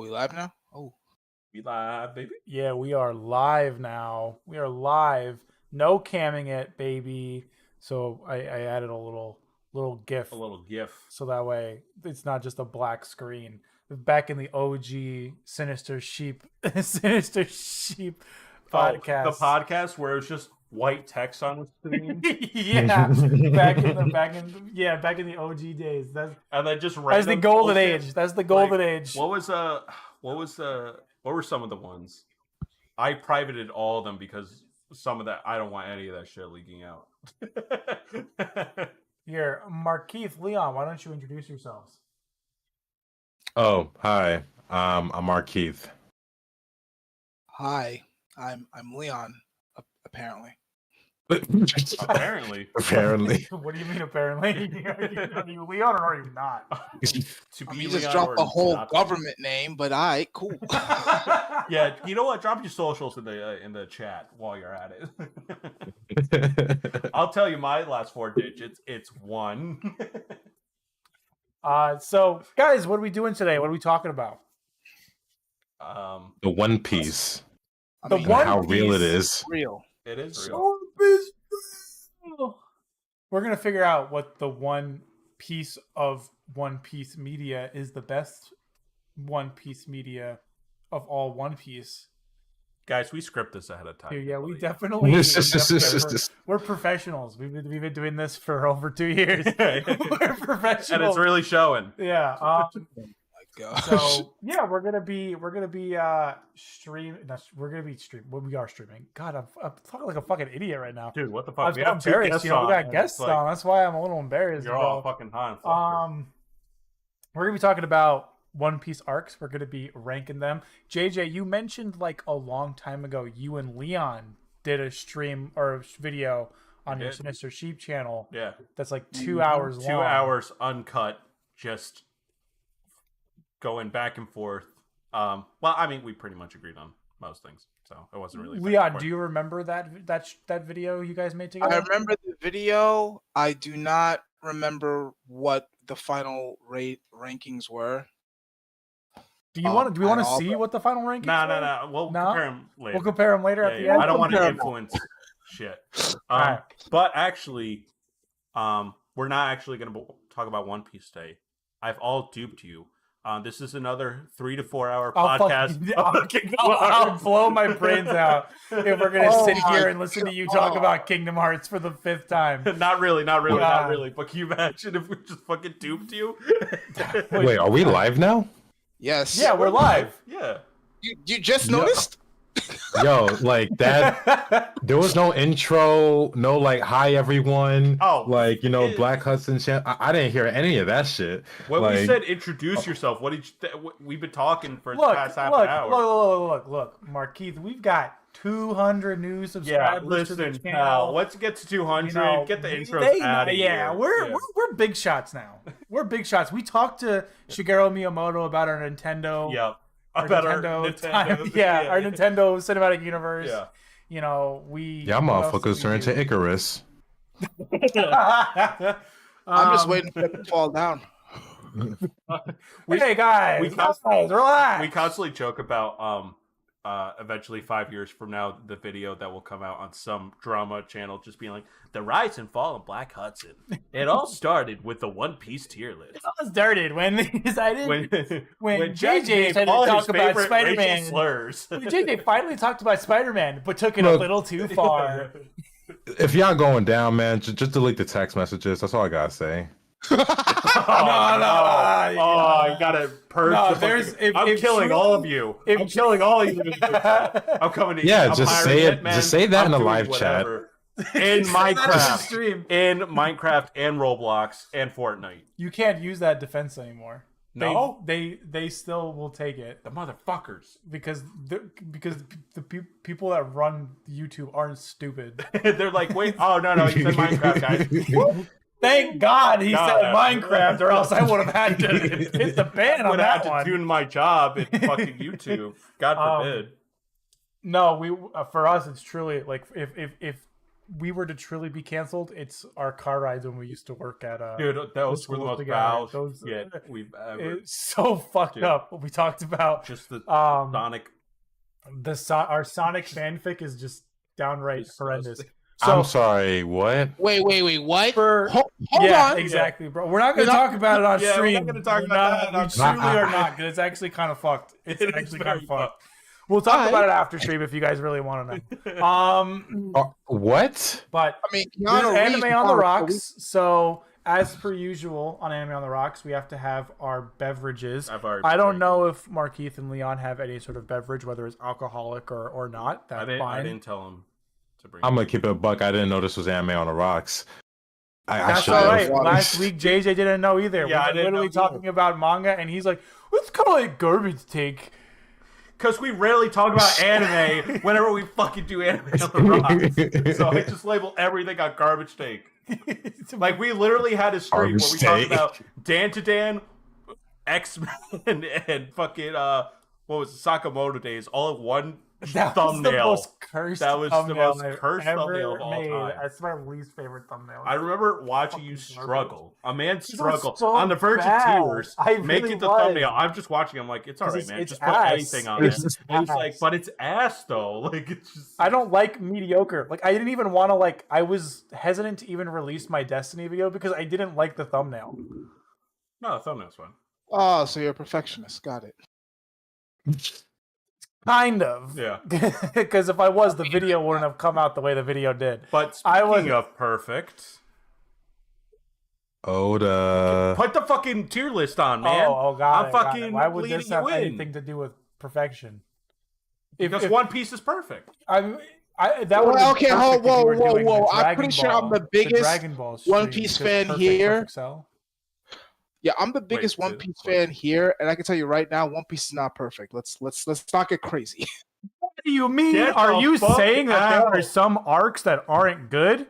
We live now? Oh. We live, baby. Yeah, we are live now. We are live. No camming it, baby. So I added a little GIF. A little GIF. So that way it's not just a black screen. Back in the OG Sinister Sheep podcast. The podcast where it's just white text on the screen. Yeah. back in the OG days. That's the golden age. That's the golden age. What were some of the ones? I privated all of them because some of that I don't want any of that shit leaking out. Here, Markeith, Leon, why don't you introduce yourselves? Oh, hi. I'm Markeith. Hi. I'm Leon, apparently. Apparently. What do you mean apparently? Are you Leon or are you not? You just dropped the whole government name, but alright, cool. Yeah, you know what? Drop your socials in the chat while you're at it. I'll tell you my last 4 digits. It's 1. So guys, what are we doing today? What are we talking about? The One Piece. How real it is. Real. It is real. One Piece. We're gonna figure out what the one piece of One Piece media is the best One Piece media of all One Piece. Guys, we script this ahead of time. Yeah, we definitely. We're professionals. We've been doing this for over 2 years. We're professionals, and it's really showing. Yeah. Oh my God. So yeah, we're gonna be streaming. We're gonna be streaming. Well, we are streaming. God, I'm talking like a fucking idiot right now, dude. What the fuck? I'm embarrassed. We got guests on. That's why I'm a little embarrassed. You're all fucking high. We're gonna be talking about One Piece arcs. We're gonna be ranking them. JJ, you mentioned like a long time ago, you and Leon did a stream or a video on your Sinister Sheep channel. Yeah, that's like 2 hours long. 2 hours uncut, just going back and forth. Well, I mean, we pretty much agreed on most things, so it wasn't really. Leon, do you remember that video you guys made together? I remember the video. I do not remember what the final rankings were. Do we want to see what the final rankings? No. We'll compare them later. We'll compare them later at the end. I don't want to influence shit. Right. But actually, we're not actually going to talk about One Piece today. I've all duped you. This is another 3 to 4 hour podcast. I'll blow my brains out if we're going to sit here and listen to you talk about Kingdom Hearts for the 5th time. Not really. But can you imagine if we just fucking duped you? Wait, are we live now? Yes. Yeah, we're live. Yeah. You just noticed? Yo, like that. There was no intro, no like hi everyone. Oh, like Black Hudson channel. I didn't hear any of that shit. When we said introduce yourself, what did we've been talking for the past half an hour. Look, Markeith, we've got 200 new subscribers to the channel. Pal, let's get to 200. Get the intros out of here. We're big shots now. We're big shots. We talked to Shigeru Miyamoto about our Nintendo. Yep. Our Nintendo. Our Nintendo Cinematic Universe. Yeah. Motherfuckers turn into Icarus. I'm just waiting for it to fall down. Hey guys, relax. We constantly joke about eventually 5 years from now, the video that will come out on some drama channel just being like, the rise and fall of Black Hudson. It all started with the One Piece tier list. It all started when JJ gave started all to his talk about favorite Spider-Man. racial slurs. JJ finally talked about Spider-Man, but took it a little too far. If y'all going down, man, just delete the text messages. That's all I gotta say. No. I gotta purge. I'm killing all of you. I'm killing all of you. I'm coming to you. Yeah, just say it. Just say that in the live chat. In Minecraft, and Roblox, and Fortnite. You can't use that defense anymore. No, they still will take it. The motherfuckers, because the people that run YouTube aren't stupid. They're like, wait, oh no, you said Minecraft, guys. Thank God he said Minecraft, or else I would have had to hit the ban on that one. Would have had to tune my job in fucking YouTube. God forbid. No, for us it's truly like if we were to truly be canceled, it's our car rides when we used to work at Dude, those were the school most together. foul Those- shit we've ever. It's so fucked Dude. up. We talked about Just the um Sonic. our Sonic fanfic is just downright Disgusting. horrendous. I'm sorry, what? Wait, what? For, Hold yeah, on. exactly, bro. We're not going We're to not- talk about it on Yeah, we're stream. not gonna talk We're about that not- on We stream. truly are not, because it's actually kind of fucked. It's It is actually very kind of fucked. We'll talk Alright. about it after stream if you guys really want to know. What? But I mean, there's Keanu Anime Reeves on the is Rocks. So, as per usual on Anime on the Rocks, we have to have our beverages. I don't know if Markeith and Leon have any sort of beverage, whether it's alcoholic or not. That's I fine. didn't tell him to bring. I'm gonna keep it a buck. I didn't know this was Anime on the Rocks. I That's should all have. right. Last week, JJ didn't know either. Yeah, I we were didn't literally know either. talking about manga, and he's like, "Let's call it garbage take." Because we rarely talk about anime whenever we fucking do Anime on the Rocks. So I just label everything on garbage take. Like, we literally had a stream where we talked about Dan to Dan, X-Men, and fucking, what was it, Sakamoto Days, all in one That was the thumbnail. most cursed That was the thumbnail most I've cursed ever thumbnail of all made. time. That's my least favorite thumbnail. I remember watching you Fucking garbage. struggle. A man These are struggle so on the verge bad. of tears, I really making the was. thumbnail. I'm just watching. I'm like, it's all right, It's- man. it's Just put ass. anything on It's it. just And he's ass. like, but it's ass though. Like, it's just. I don't like mediocre. Like, I didn't even want to, like, I was hesitant to even release my Destiny video because I didn't like the thumbnail. No, the thumbnail's fine. Oh, so you're a perfectionist. Got it. Kind of. Yeah. Because if I was, the video wouldn't have come out the way the video did. But I speaking wasn't- of perfect, Oda. put the fucking tier list on, man. Oh, God. I'm fucking Why would leading this have you in. anything to do with perfection? Because One Piece is perfect. that would Well, okay, whoa. I'm pretty sure I'm the biggest Dragon Ball One stream, Piece because fan Perfect here. Perfect Cell. Yeah, I'm the biggest Wait, One Piece fan here, and I can tell you right now, One Piece is not perfect. Let's not get crazy. What do you mean? Get Are the you fuck saying that there out. are some arcs that aren't good?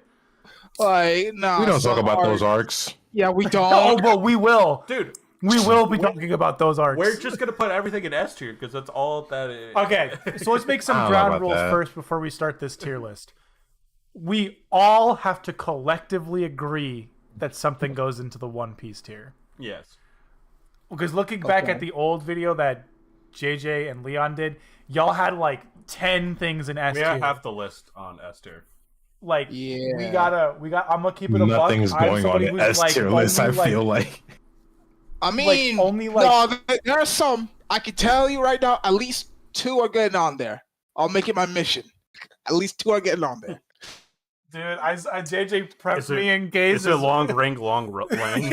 Like, no, We don't talk some about arcs- those arcs. Yeah, we Oh, don't. but we will. Dude, We will be talking about those arcs. we're just going to put everything in S tier because that's all that is. Okay, so let's make I some don't know ground about rules that. first before we start this tier list. We all have to collectively agree that something goes into the One Piece tier. Yes. Because looking back Okay. at the old video that JJ and Leon did, y'all had like 10 things in S We tier. have the list on S tier. Like, Yeah. I'm gonna keep it a buck. Nothing's I'm going on somebody the who's, S tier list, I only, like- feel like. I mean, only, like- no, there are some. I can tell you right now, at least 2 are getting on there. I'll make it my mission. At least 2 are getting on there. Dude, JJ prepped Is it- me in gaze. Is it long ring, long lang?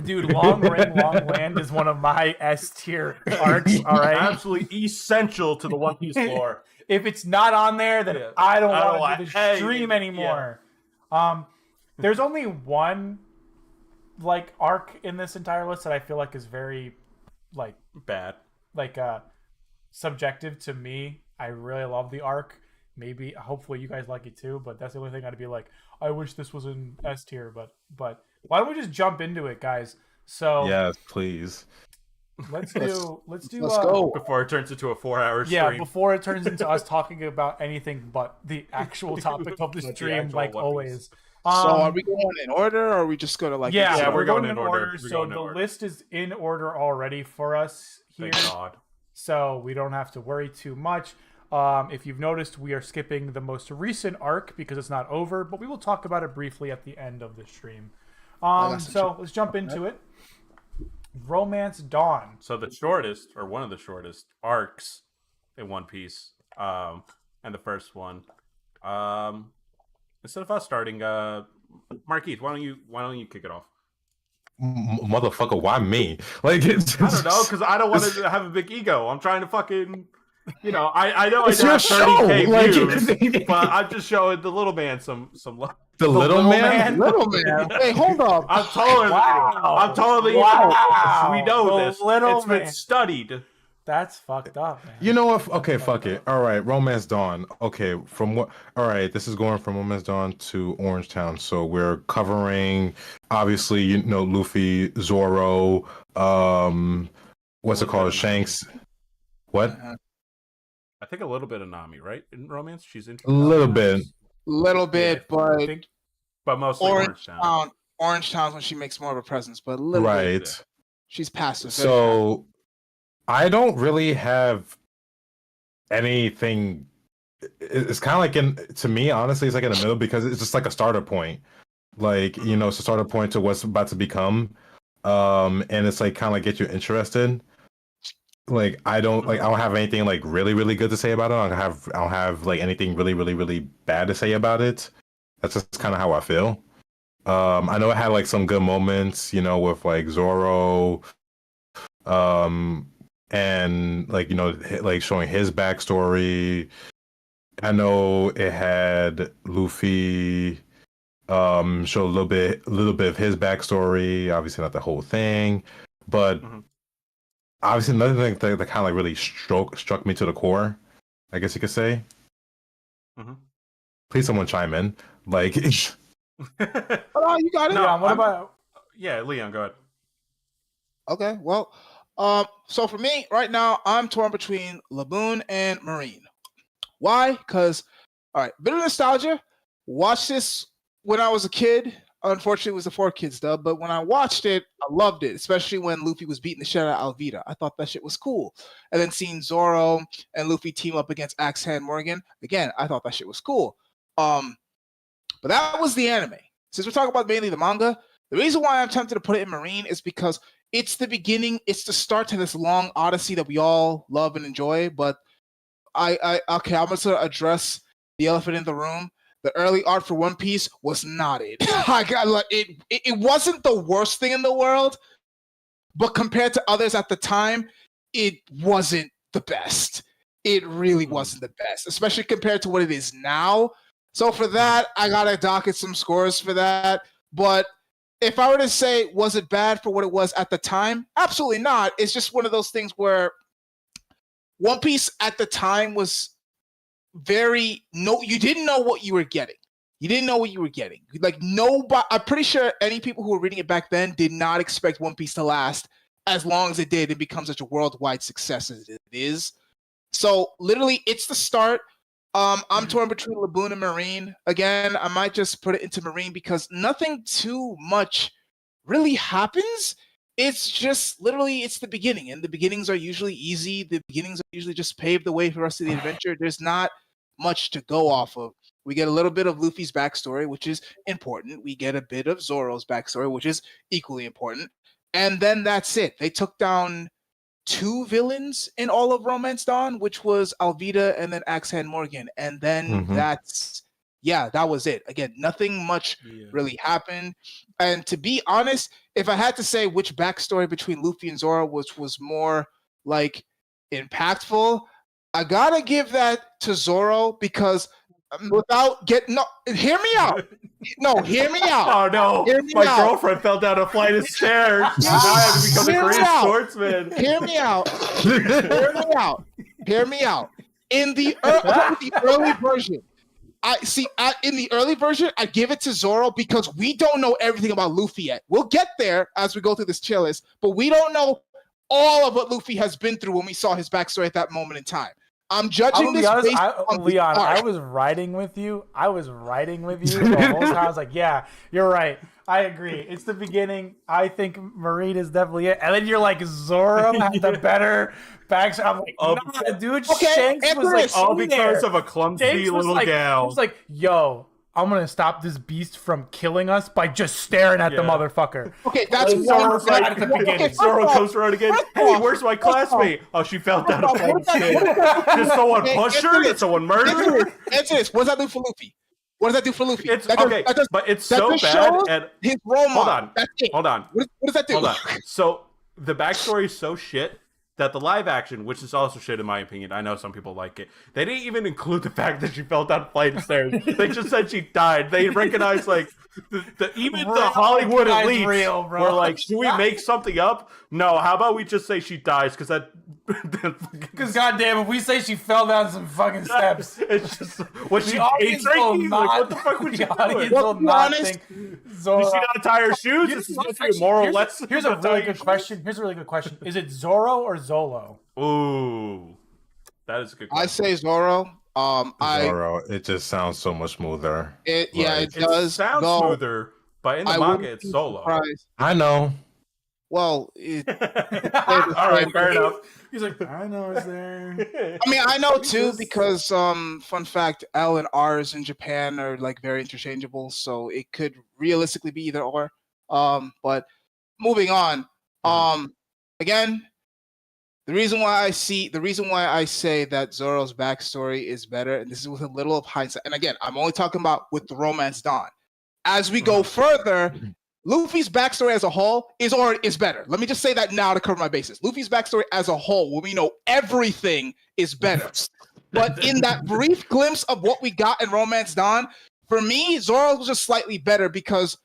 Dude, Long Ring, Long Land is one of my S tier arcs, alright? Absolutely essential to the One Piece lore. If it's not on there, then Yeah. I don't I don't want want- to do the hey, stream yeah. anymore. There's only one like arc in this entire list that I feel like is very like Bad. subjective to me. I really love the arc. Maybe hopefully you guys like it too, but that's the only thing I'd be like, I wish this was in S tier, but why don't we just jump into it, guys? So Yes, please. let's Let's do go. Before it turns into a 4-hour stream. yeah, before it turns into us talking about anything but the actual topic of the But the stream, actual like One always. So are we going in order, or are we just going to like? Yeah, Yeah, we're we're going going in in order. order. We're So going in the order. list is in order already for us here, Thank God. so we don't have to worry too much. If you've noticed, we are skipping the most recent arc because it's not over, but we will talk about it briefly at the end of the stream. got some So let's jump into it. Romance Dawn. So the shortest, or one of the shortest arcs in One Piece, and the first one. Instead of us starting, Markeith, why don't you kick it off? Motherfucker, why me? Like, it's, I don't know, because I don't want to have a big ego. I'm trying to fucking, I know I It's have your 30K show, like- views, but I'm just showing the little man some love. the little man. Little man. Hey, hold up. I'm taller Wow. than you. I'm taller than Wow. you. We know The this. little It's been man. studied. That's fucked up, man. You know what? Okay, fuck it. All right, Romance Dawn. Okay, from what? All right, this is going from Romance Dawn to Orange Town. So we're covering, obviously, Luffy, Zoro, what's it called? Shanks. What? I think a little bit of Nami, right? In romance, she's into A little bit. Little bit, I think but mostly Orange Town. Orange Town's when she makes more of a presence, but a little bit. Right. She's passive. So I don't really have anything. It's kind of like to me, honestly, it's like in the middle because it's just like a starter point. Like, you know, it's a starter point to what's about to become. And it's like kind of like get you interested. Like I don't have anything like really, really good to say about it. I don't have like anything really, really, really bad to say about it. That's just kind of how I feel. I know it had like some good moments, you know, with like Zoro, and like, you know, like showing his backstory. I know it had Luffy show a little bit of his backstory. Obviously not the whole thing, but obviously another thing that kind of like really struck me to the core, I guess you could say. Please, someone chime in. Like, Oh, you got it. No, Leon, what about? Yeah, Leon, go ahead. Okay, well, so for me right now, I'm torn between Laboon and Marine. Why? Because, all right, bit of nostalgia. Watched this when I was a kid. Unfortunately, it was a 4Kids dub, but when I watched it, I loved it, especially when Luffy was beating the shit out of Alvida. I thought that shit was cool. And then seeing Zoro and Luffy team up against Axe Hand Morgan, again, I thought that shit was cool. But that was the anime. Since we're talking about mainly the manga, the reason why I'm tempted to put it in Marine is because it's the beginning, it's the start to this long odyssey that we all love and enjoy. But I'm going to address the elephant in the room. The early art for One Piece was not it. It wasn't the worst thing in the world, but compared to others at the time, it wasn't the best. It really wasn't the best, especially compared to what it is now. So for that, I gotta docket some scores for that. But if I were to say, was it bad for what it was at the time? Absolutely not. It's just one of those things where One Piece at the time was you didn't know what you were getting. You didn't know what you were getting. Like nobody, I'm pretty sure any people who were reading it back then did not expect One Piece to last as long as it did and become such a worldwide success as it is. So literally, it's the start. I'm torn between Laboon and Marine. Again, I might just put it into Marine because nothing too much really happens. It's just literally, it's the beginning, and the beginnings are usually easy. The beginnings are usually just pave the way for the rest of the adventure. There's not much to go off of. We get a little bit of Luffy's backstory, which is important. We get a bit of Zoro's backstory, which is equally important. And then that's it. They took down 2 villains in all of Romance Dawn, which was Alvida and then Axe Hand Morgan. And then that was it. Again, nothing much really happened. And to be honest, if I had to say which backstory between Luffy and Zoro was more like impactful, I gotta give that to Zoro because without getting hear me out. No, hear me out. Oh no, my girlfriend fell down a flight of stairs. Now I have to become a Korean sportsman. Hear me out. Hear me out. In the early version, in the early version, I give it to Zoro because we don't know everything about Luffy yet. We'll get there as we go through this tier list, but we don't know all of what Luffy has been through when we saw his backstory at that moment in time. I'm judging this based on Leon, I was riding with you. The whole time. I was like, yeah, you're right. I agree. It's the beginning. I think Marine is definitely it. And then you're like, Zoro had the better backstory. I'm like, nah, dude. Shanks was like, all because of a clumsy little gal. He was like, yo, I'm going to stop this beast from killing us by just staring at the motherfucker. Okay, that's Zoro's right at the beginning. Zoro comes around again. Hey, where's my classmate? Oh, she fell down a flight of stairs. Did someone push her? Did someone murder her? Answer this. What does that do for Luffy? What does that do for Luffy? But it's so bad. And his role model. Hold on. What does that do? Hold on. So the backstory is so shit that the live action, which is also shit in my opinion, I know some people like it, they didn't even include the fact that she fell down a flight of stairs. They just said she died. They recognized like even the Hollywood elites were like, should we make something up? No, how about we just say she dies? Because goddamn, if we say she fell down some fucking steps, it's just was she drinking? Like, what the fuck would she do? Will not think Zoro. Did she not tie her shoes? This is supposed to be a moral lesson. Here's a really good question. Is it Zoro or Zolo? Ooh. That is a good I question. say Zoro. Zoro, it just sounds so much smoother. It Like, does. sounds though smoother, but in the I manga, wouldn't it's be solo. surprised. I know. Well, All right, fair enough. He's like, I know it's there. I mean, I know too Jesus. because fun fact, L and R's in Japan are like very interchangeable, so it could realistically be either or. But moving on. Again, the reason why I say that Zoro's backstory is better, and this is with a little of hindsight. And again, I'm only talking about with the Romance Dawn. As we go further, Luffy's backstory as a whole is better. Let me just say that now to cover my bases. Luffy's backstory as a whole, when we know everything, is better. But in that brief glimpse of what we got in Romance Dawn, for me, Zoro was just slightly better because,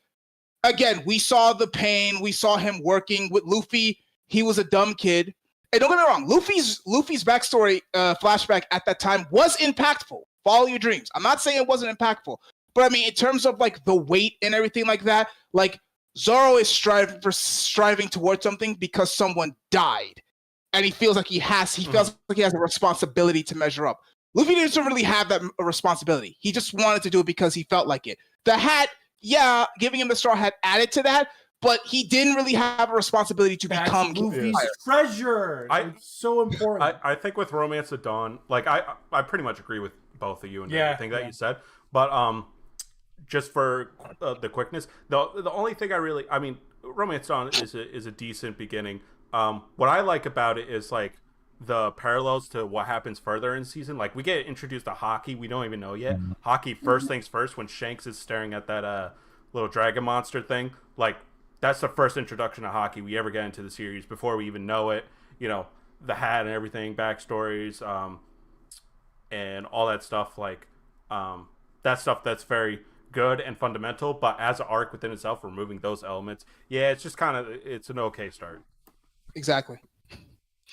again, we saw the pain. We saw him working with Luffy. He was a dumb kid. And don't get me wrong, Luffy's backstory flashback at that time was impactful. Follow your dreams. I'm not saying it wasn't impactful. But I mean, in terms of like the weight and everything like that, like Zoro is striving towards something because someone died, and he feels like he has a responsibility to measure up. Luffy didn't really have that responsibility. He just wanted to do it because he felt like it. The hat, giving him the straw hat added to that, but he didn't really have a responsibility to become Luffy's treasure. It's so important. I think with Romance of Dawn, like I pretty much agree with both of you and everything that you said, but just for the quickness, the only thing I mean, Romance Dawn is a decent beginning. What I like about it is like the parallels to what happens further in season. Like we get introduced to Haki, we don't even know yet. Haki, first things first, when Shanks is staring at that little dragon monster thing, like that's the first introduction to Haki we ever get into the series before we even know it. You know, the hat and everything, backstories, and all that stuff. Like that stuff that's very good and fundamental, but as an arc within itself, removing those elements, it's just it's an okay start. Exactly.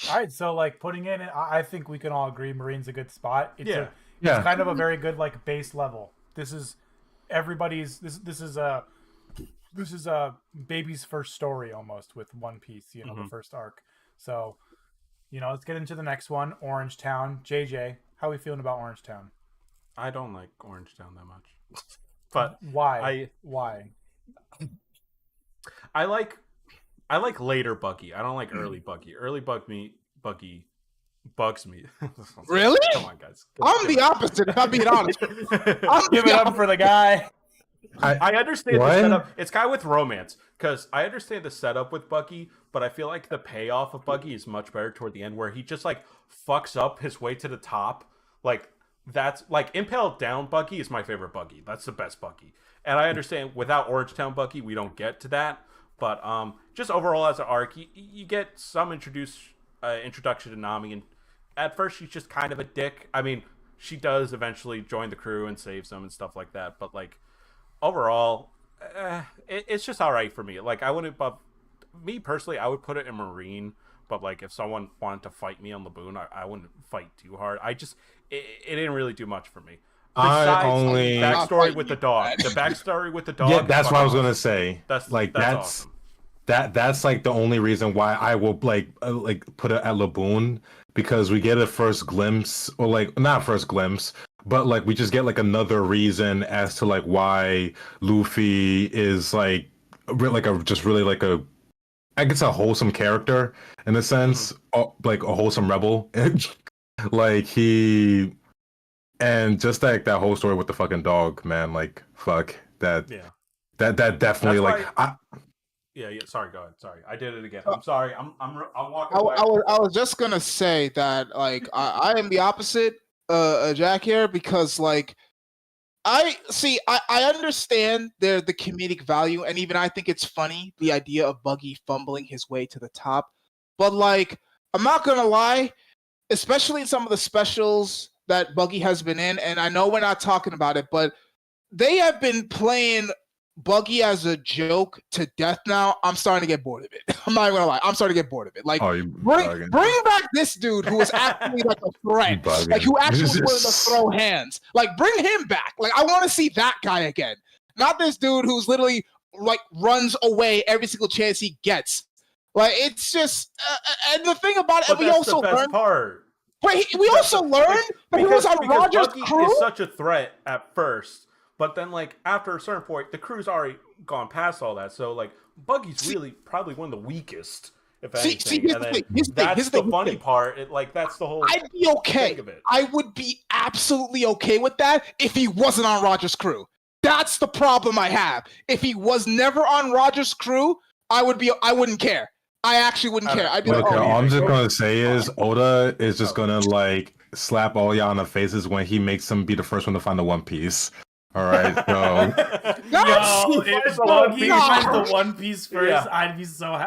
All right, so like putting in, I think we can all agree Marine's a good spot. It's kind of a very good like base level. This is everybody's. This is a baby's first story almost with One Piece. You know, the first arc. So, let's get into the next one. Orange Town. JJ, how are we feeling about Orange Town? I don't like Orange Town that much. But why? I like later Buggy. I don't like early Buggy. Early Buggy bugs me. Really? Come on, guys. I'm the opposite, if I'm being honest. Give it up for the guy. I understand the setup. It's guy with romance, because I understand the setup with Buggy, but I feel like the payoff of Buggy is much better toward the end, where he just like fucks up his way to the top. Like that's like Impaled Down Buggy is my favorite Buggy. That's the best Buggy. And I understand without Orange Town Buggy, we don't get to that. But just overall as an arc, you get some introduction to Nami, and at first she's just kind of a dick. I mean, she does eventually join the crew and save them and stuff like that. But like overall, it's just all right for me. Like I wouldn't, but me personally, I would put it in Marine. But like if someone wanted to fight me on Laboon, I wouldn't fight too hard. It didn't really do much for me. Besides the backstory with the dog. The backstory with the dog. Yeah, that's what I was gonna say. That's awesome. That's like the only reason why I will like put it at Laboon, because we get a first glimpse, or like not first glimpse, but like we just get like another reason as to like why Luffy is like I guess a wholesome character in a sense, like a wholesome rebel. Like he. And just like that whole story with the fucking dog, man, like fuck that. Yeah. That definitely Sorry, go ahead. Sorry, I did it again. I'm sorry. I'm walking away. I was just gonna say that like I am the opposite, Jack here, because like I understand the comedic value, and even I think it's funny the idea of Buggy fumbling his way to the top, but like I'm not gonna lie, especially in some of the specials that Buggy has been in, and I know we're not talking about it, but they have been playing Buggy as a joke to death now. I'm starting to get bored of it. I'm not even gonna lie. I'm starting to get bored of it. Like, bring back this dude who was actually like a threat, like who actually was willing to throw hands. Like, bring him back. Like, I want to see that guy again. Not this dude who's literally like runs away every single chance he gets. Like, it's just, and the thing about it, but we that's also the best learned. Part. But we also learned that he was on Roger's Buggy crew. is such a threat at first, but then like after a certain point, the crew's already gone past all that. So like Buggy's really probably one of the weakest, if anything. here's And the then thing, that's the funny part. That's the whole. I'd be okay. Think of it. I would be absolutely okay with that if he wasn't on Roger's crew. That's the problem I have. If he was never on Roger's crew, I wouldn't care. I actually wouldn't care. I'd be like, Okay, oh, all I'm just gonna say is Oda is just gonna like slap all y'all in the faces when he makes them be the first one to find the One Piece. All right, so Yo, if Buggy No. finds the One Piece first, Yeah.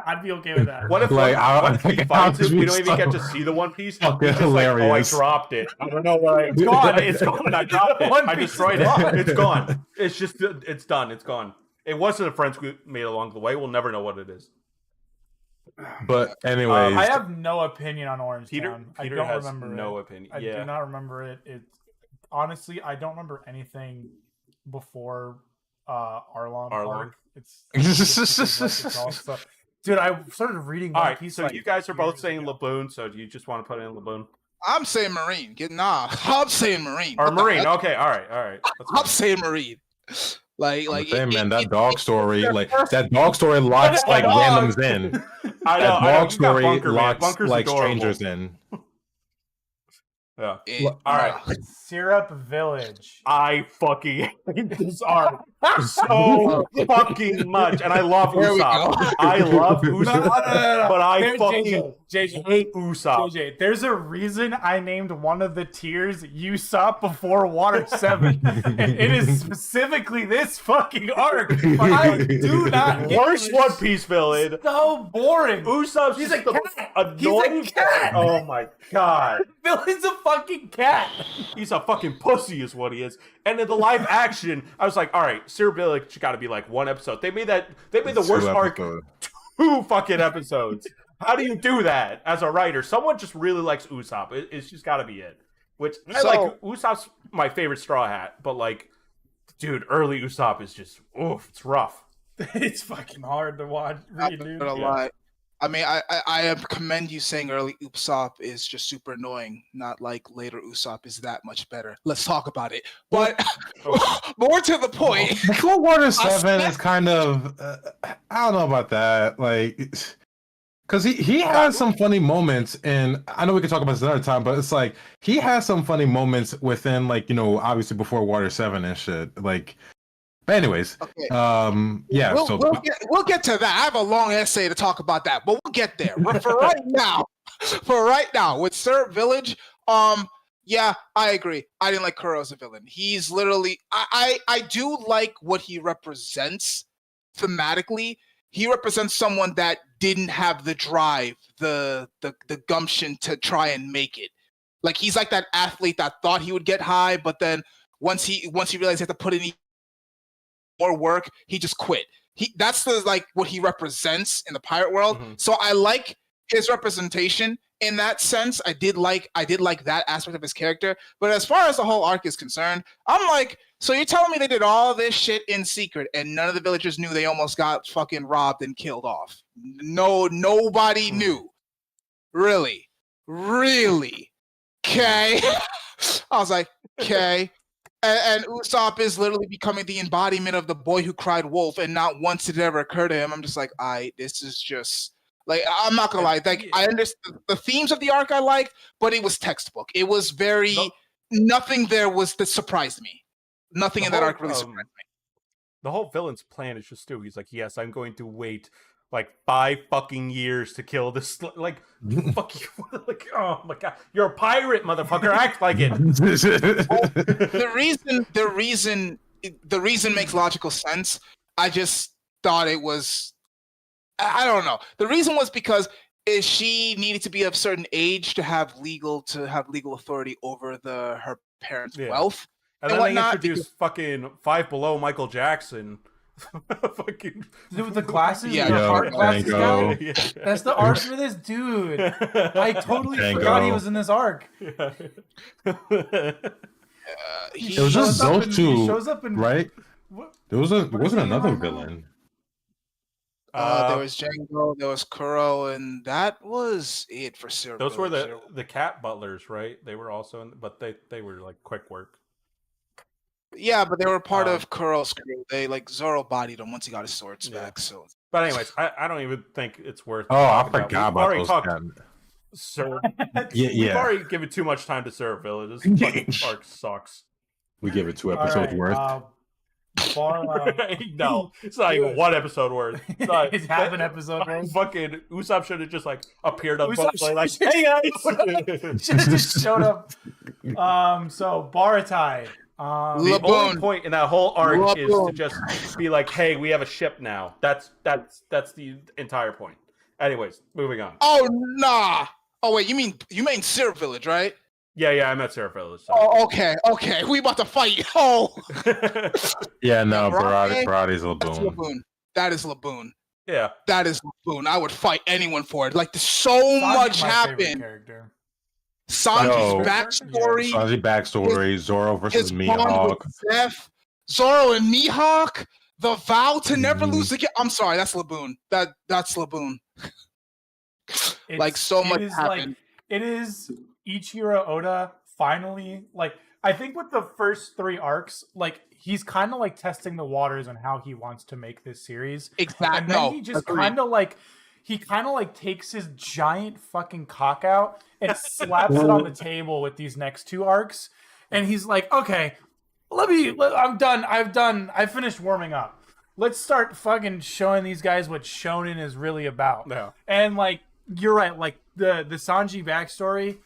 I'd be okay with that. What if Like, what if he I'll finds it? just We be don't even get so to see the One Piece. fucking It's just like, oh, I hilarious. dropped it. I don't know where It's gone. It's gone. I dropped it. One I Piece destroyed is it. gone. It's gone. It's just, it's done. It's gone. It wasn't a friends we made along the way. We'll never know what it is. but anyways, I have no opinion on Orange Peter Town. I Peter don't has remember no it. opinion. I Yeah. do not remember it. It honestly, I don't remember anything before Arlong. Arlong. Arc. It's all stuff. Dude, I started reading All One right, Piece. so like, you guys are both years saying ago. Laboon, so do you just want to put in Laboon? I'm saying Marine. I'm saying Marine. Or What the Marine, heck? okay, all right. That's I'm saying Marine. Like, I'm like saying, it- man, it- that it- dog story, like that dog story locks I like know. randoms in. I know, That dog you got story Bunker, man. locks Bunker's like adorable. strangers in. Yeah. it- All right. Syrup Village. I fucking hate this art so fucking much, and I love There we Usopp. go. I love Usopp, but I There, fucking JJ, hate Usopp. JJ, there's a reason I named one of the tiers Usopp before Water 7. And it is specifically this fucking arc. I do not get Worst it. One Piece villain. So boring. Usopp's He's just a the cat. annoying. He's a cat. Oh my god. Villain's a fucking cat. He's a fucking pussy, is what he is. And in the live action, I was like, all right, Syrup Village got to be like one episode. They made the worst arc 2 fucking episodes. How do you do that as a writer? Someone just really likes Usopp. It's just got to be it. Which I So- like. Usopp's my favorite Straw Hat, but like, dude, early Usopp is just oof. It's rough. It's fucking hard to watch. I'm Read, not dude. gonna Yeah. lie. I mean, I commend you saying early Usopp is just super annoying. Not like later Usopp is that much better. Let's talk about it. But more to the point. Cold Water 7 spent- is kind of I don't know about that, like, because he has some funny moments, and I know we can talk about this another time, but it's like he has some funny moments within, like, you know, obviously before Water 7 and shit, like. But anyways, Okay. yeah. We'll, so we'll get to that. I have a long essay to talk about that, but we'll get there. But for right now, with Syrup Village, yeah, I agree. I didn't like Kuro as a villain. He's literally, I do like what he represents thematically. He represents someone that didn't have the drive, the gumption to try and make it. Like, he's like that athlete that thought he would get high, but then once he realized he had to put in more work, he just quit. That's what he represents in the pirate world. Mhm. So I like his representation in that sense. I did like that aspect of his character. But as far as the whole arc is concerned, I'm like, so you're telling me they did all this shit in secret and none of the villagers knew they almost got fucking robbed and killed off? No, nobody knew. Really? Okay. I was like, okay. And Usopp is literally becoming the embodiment of the boy who cried wolf, and not once did it ever occur to him. I'm just like, this is just like, I'm not gonna lie. Like, I understand the themes of the arc I liked, but it was textbook. It was very nothing there was that surprised me. Nothing in that arc really surprised me. The whole villain's plan is just he's like, yes, I'm going to wait like 5 fucking years to kill this. Like, fuck you. Like, oh my god, you're a pirate, motherfucker. Act like it. The reason makes logical sense. I just thought it was, I don't know. The reason was because she needed to be of a certain age to have legal authority over her parents' wealth. And then they introduced fucking Five Below Michael Jackson. Fucking Dude, with the glasses, Yeah, the yo, hard glasses Tango. guy. That's the arc for this dude. I totally Tango. forgot he was in this arc. it was just those two, He shows up in right? What? There wasn't What is he another on now? villain. There was Django, there was Kuro, and that was it for Syrup Those were Village. the cat butlers, right? They were also in, but they were like quick work. Yeah, but they were part of Kuro's crew. They like Zoro bodied him once he got his swords back. So, but anyways, I don't even think it's worth. Oh, I forgot about those. Sir, yeah. We've already given too much time to Syrup Village. This fucking arc sucks. We give it 2 episodes worth. No, it's not even 1 episode worth. It's half an episode worth. Fucking Usopp should have just like appeared on Usopp like, hey guys, should have just showed up. So Baratai. The only point in that whole arc is to just be like, hey, we have a ship now. That's the entire point. Anyways, moving on. Oh nah. Oh wait, you mean Syrup Village, right? Yeah, I met Syrup Village. So. Oh, okay. We about to fight. Oh. Yeah, no, Barati's Laboon. That is Laboon. Yeah. That is Laboon. I would fight anyone for it. Like, so much happened. Sanji's backstory. Sanji's backstory. Zoro versus Mihawk. Zoro and Mihawk. The vow to never lose again. I'm sorry, that's Laboon. That's Laboon. Like, so much happened. It is Ichiro Oda finally, like, I think with the first 3 arcs, like, he's kind of like testing the waters on how he wants to make this series. Exactly. And then he just kind of like takes his giant fucking cock out and slaps it on the table with these next 2 arcs. And he's like, okay, I'm done. I've finished warming up. Let's start fucking showing these guys what shonen is really about. Yeah. And like, you're right. Like the Sanji backstory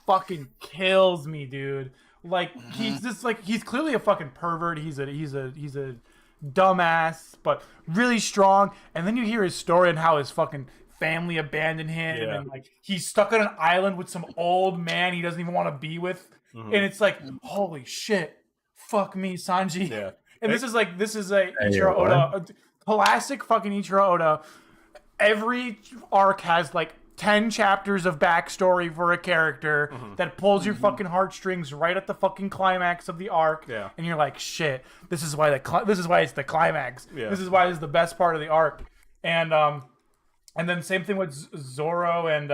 fucking kills me, dude. Like he's just like, he's clearly a fucking pervert. He's a dumbass, but really strong. And then you hear his story and how his fucking family abandoned him, and like he's stuck on an island with some old man he doesn't even want to be with. And it's like, holy shit, fuck me, Sanji. Yeah. And this is a Ichiro Oda, a classic fucking Ichiro Oda. Every arc has like 10 chapters of backstory for a character that pulls your fucking heartstrings right at the fucking climax of the arc. Yeah. And you're like, shit, this is why it's the climax. Yeah. This is why it's the best part of the arc. And then same thing with Zoro and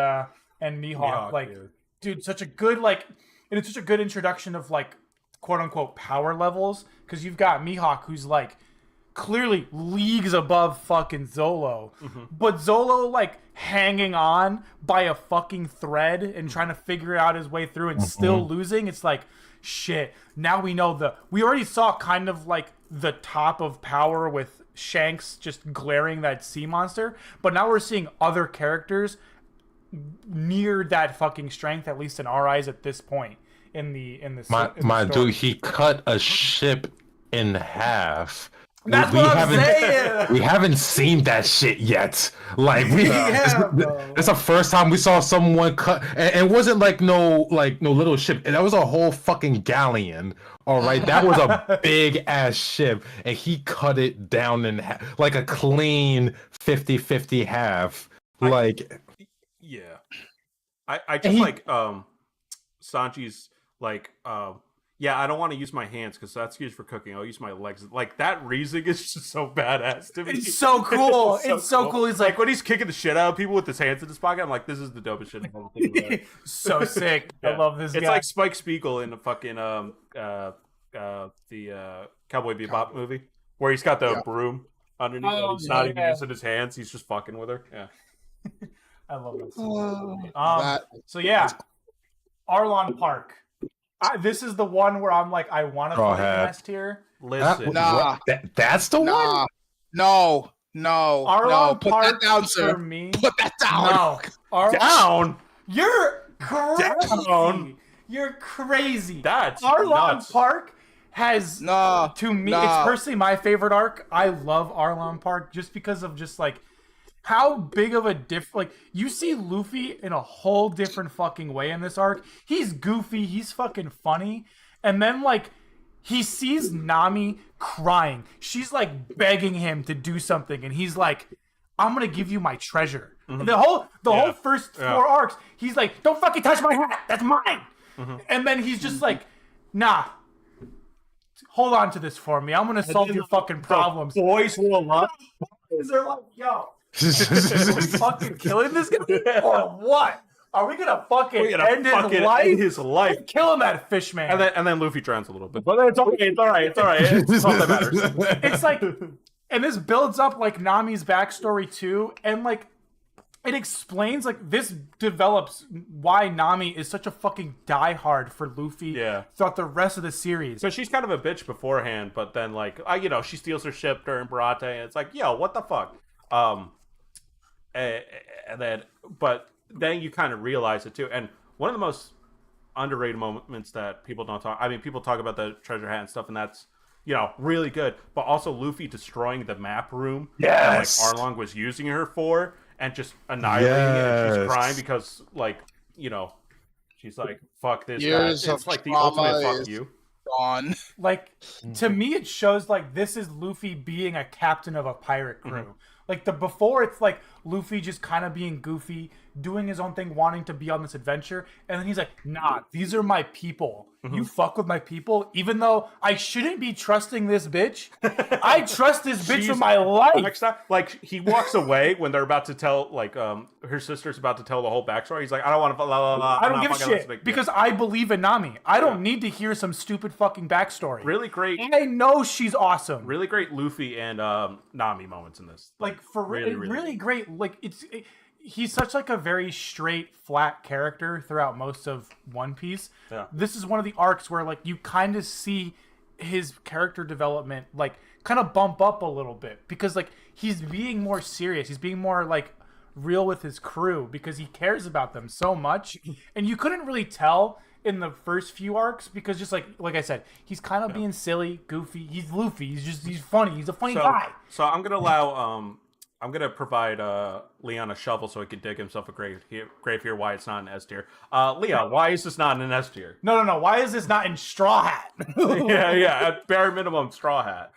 Mihawk. Like, dude, such a good, like, and it's such a good introduction of like, quote unquote, power levels, because you've got Mihawk who's like clearly leagues above fucking Zolo, but Zolo like hanging on by a fucking thread and trying to figure out his way through and still losing. It's like, shit, now we know we already saw kind of like the top of power with Shanks just glaring that sea monster, but now we're seeing other characters near that fucking strength, at least in our eyes at this point in the story. Dude, he cut a ship in half. That's what I'm saying. We haven't seen that shit yet. Like it's the first time we saw someone cut, and it wasn't like no little ship. That was a whole fucking galleon. All right, that was a big ass ship, and he cut it down in half, like a clean 50-50 half. I just like Sanji's like I don't want to use my hands because that's used for cooking. I'll use my legs. Like, that reasoning is just so badass to me. It's so cool. It's so cool. He's like when he's kicking the shit out of people with his hands in his pocket, I'm like, this is the dopest shit I've ever seen in my life. So sick. Yeah. I love this guy. It's like Spike Spiegel in the fucking the Cowboy Bebop movie where he's got the broom underneath and he's not even using his hands. He's just fucking with her. Yeah. I love this. So yeah, Arlong Park. This is the one where I'm like, I want to put it S tier. Listen, that's the one. No. Arlong Put Park that down, sir. for me. Put that down. No. Down. You're crazy. Down. You're crazy. That's Arlong nuts. Park has to me. It's personally my favorite arc. I love Arlong Park just because of just like how big of a like you see Luffy in a whole different fucking way in this arc. He's goofy, he's fucking funny, and then like he sees Nami crying. She's like begging him to do something, and he's like, "I'm gonna give you my treasure." And the whole first 4 arcs, he's like, "Don't fucking touch my hat, that's mine." And then he's just like, "Nah, hold on to this for me. I'm gonna solve your fucking problems." Boys will love. They're like, "Yo." Are we fucking killing this guy or what? Are we gonna fucking end his life? Kill him, that fish man. And then Luffy drowns a little bit, but it's okay. It's all right. It's all right. It's all that matters. It's like, and this builds up like Nami's backstory too, and like it explains, like, this develops why Nami is such a fucking diehard for Luffy throughout the rest of the series. So she's kind of a bitch beforehand, but then like she steals her ship during Barate, and it's like, yo, what the fuck? But then you kind of realize it too. And one of the most underrated moments that people don't talk, I mean, people talk about the treasure hat and stuff, and that's, really good. But also Luffy destroying the map room that like Arlong was using her for, and just annihilating it. And she's crying because, like, she's like, fuck this guy. It's like the ultimate fuck you. Gone. Like, to me, it shows like this is Luffy being a captain of a pirate crew. Mm-hmm. Like before, it's like Luffy just kind of being goofy, doing his own thing, wanting to be on this adventure, and then he's like, "Nah, these are my people. You fuck with my people, even though I shouldn't be trusting this bitch. I trust this bitch with my life." Like, he walks away when they're about to tell, like, her sister's about to tell the whole backstory. He's like, "I don't want to. I don't give a shit because I believe in Nami. I don't need to hear some stupid fucking backstory." Really great. And I know she's awesome. Really great Luffy and Nami moments in this. Like for really great. Like he's such like a very straight, flat character throughout most of One Piece. Yeah. This is one of the arcs where like you kind of see his character development like kind of bump up a little bit because like he's being more serious. He's being more like real with his crew because he cares about them so much. And you couldn't really tell in the first few arcs because just like I said, he's kind of being silly, goofy. He's Luffy. He's funny. He's a funny guy. So I'm gonna allow I'm gonna provide Leon a shovel so he can dig himself a grave here. Why it's not an S tier? Leon, why is this not an S tier? No. Why is this not in Straw Hat? yeah. At bare minimum, Straw Hat.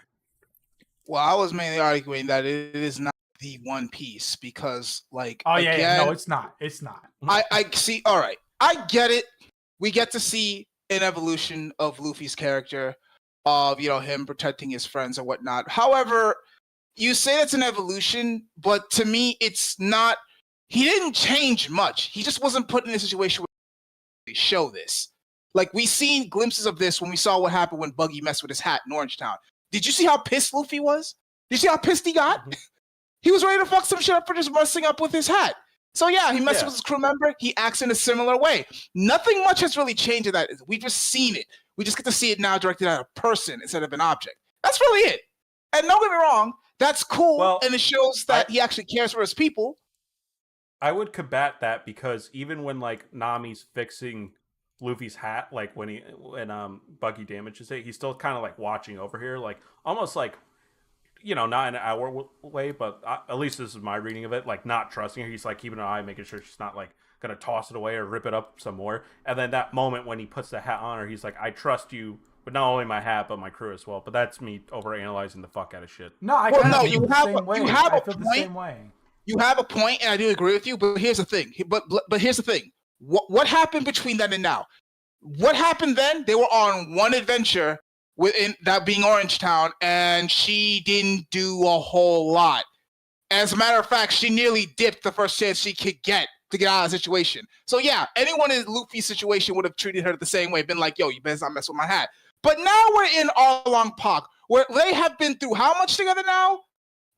Well, I was mainly arguing that it is not the One Piece because, like, no, it's not. It's not. I see. All right, I get it. We get to see an evolution of Luffy's character, of him protecting his friends and whatnot. However, you say it's an evolution, but to me, it's not. He didn't change much. He just wasn't put in a situation where they show this. Like, we seen glimpses of this when we saw what happened when Buggy messed with his hat in Orangetown. Did you see how pissed Luffy was? Did you see how pissed he got? Mm-hmm. He was ready to fuck some shit up for just messing up with his hat. So yeah, he messed with his crew member. He acts in a similar way. Nothing much has really changed in that. We've just seen it. We just get to see it now directed at a person instead of an object. That's really it. And don't get me wrong, that's cool, and it shows that he actually cares for his people. I would combat that because even when like Nami's fixing Luffy's hat, like when Buggy damages it, he's still kind of like watching over here, like almost like not in an hour way, but at least this is my reading of it, like not trusting her. He's like keeping an eye, making sure she's not like gonna toss it away or rip it up some more. And then that moment when he puts the hat on her, he's like, "I trust you." But not only my hat, but my crew as well. But that's me overanalyzing the fuck out of shit. No, I feel the same way. You have a point, and I do agree with you. But here's the thing. But here's the thing. What happened between then and now? What happened then? They were on one adventure within that being Orangetown, and she didn't do a whole lot. As a matter of fact, she nearly dipped the first chance she could get to get out of the situation. So yeah, anyone in Luffy's situation would have treated her the same way, been like, "Yo, you better not mess with my hat." But now we're in Arlong Park, where they have been through how much together now?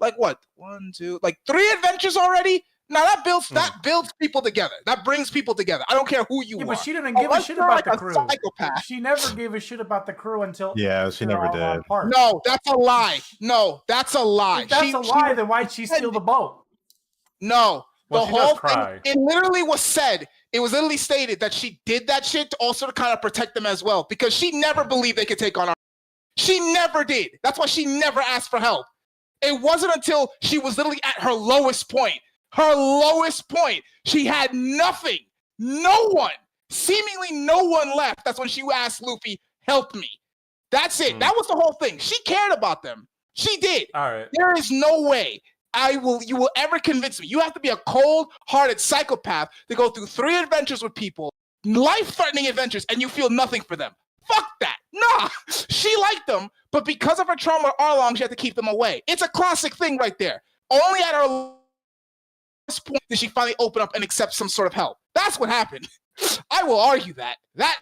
Like what? 1, 2, like 3 adventures already? Now that builds people together. That brings people together. I don't care who you are. But she didn't give a shit about the crew. Psychopath. She never gave a shit about the crew until she never did. No, that's a lie. No, that's a lie. If that's a lie, then why'd she steal the boat? No. The whole thing, it literally was said, it was literally stated that she did that shit to also to kind of protect them as well, because she never believed they could take on her. She never did. That's why she never asked for help. It wasn't until she was literally at her lowest point. Her lowest point. She had nothing. No one. Seemingly no one left. That's when she asked Luffy, "Help me." That's it. That was the whole thing. She cared about them. She did. All right. There is no way you will ever convince me. You have to be a cold-hearted psychopath to go through 3 adventures with people, life-threatening adventures, and you feel nothing for them. Fuck that. Nah. She liked them, but because of her trauma with Arlong, she had to keep them away. It's a classic thing right there. Only at her point did she finally open up and accept some sort of help. That's what happened. I will argue that. That's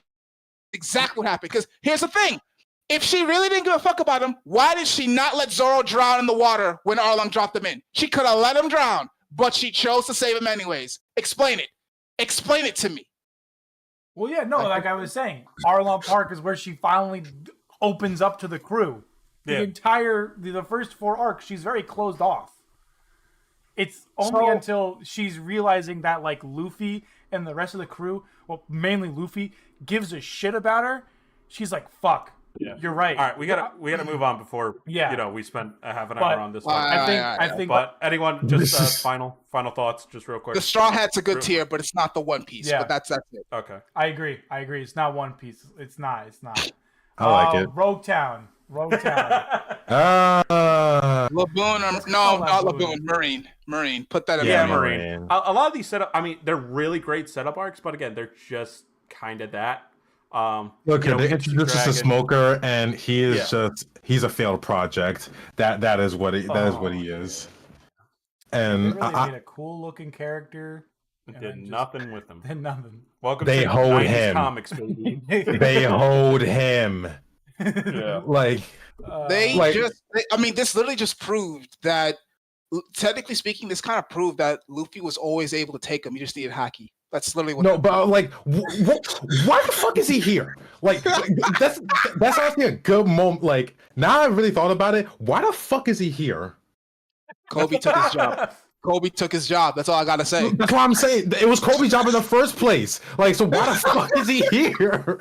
exactly what happened. Because here's the thing. If she really didn't give a fuck about him, why did she not let Zoro drown in the water when Arlong dropped him in? She could have let him drown, but she chose to save him anyways. Explain it. Explain it to me. Well, yeah, no, like I was saying, Arlong Park is where she finally opens up to the crew. The first 4 arcs, she's very closed off. It's only until she's realizing that, like, Luffy and the rest of the crew, well, mainly Luffy, gives a shit about her. She's like, fuck. Yeah. You're right. All right, we gotta move on before we spend a half an hour on this one. I think. But anyone, just final thoughts, just real quick. The Straw Hat's a good tier, but it's not the One Piece. Yeah. But that's it. Okay. I agree. It's not One Piece. It's not. I like it. Rogue Town. Laboon or not Laboon. Marine. Put that in there. Yeah, Marine. A lot of these setup. I mean, they're really great setup arcs, but again, they're just kind of that. Look, they introduced us to Smoker, and he is he's a failed project. That is what he is. And they really made a cool looking character. Did nothing with him. Did nothing. Welcome they to hold 90s him. Comics, baby. They hold him. Yeah. This literally just proved that, technically speaking, this kind of proved that Luffy was always able to take him. He just needed haki. That's literally what. No, but like, why the fuck is he here? Like, that's honestly a good moment. Like, now I really thought about it. Why the fuck is he here? Kobe took his job. Kobe took his job. That's all I gotta say. That's what I'm saying. It was Kobe's job in the first place. Like, so why the fuck is he here?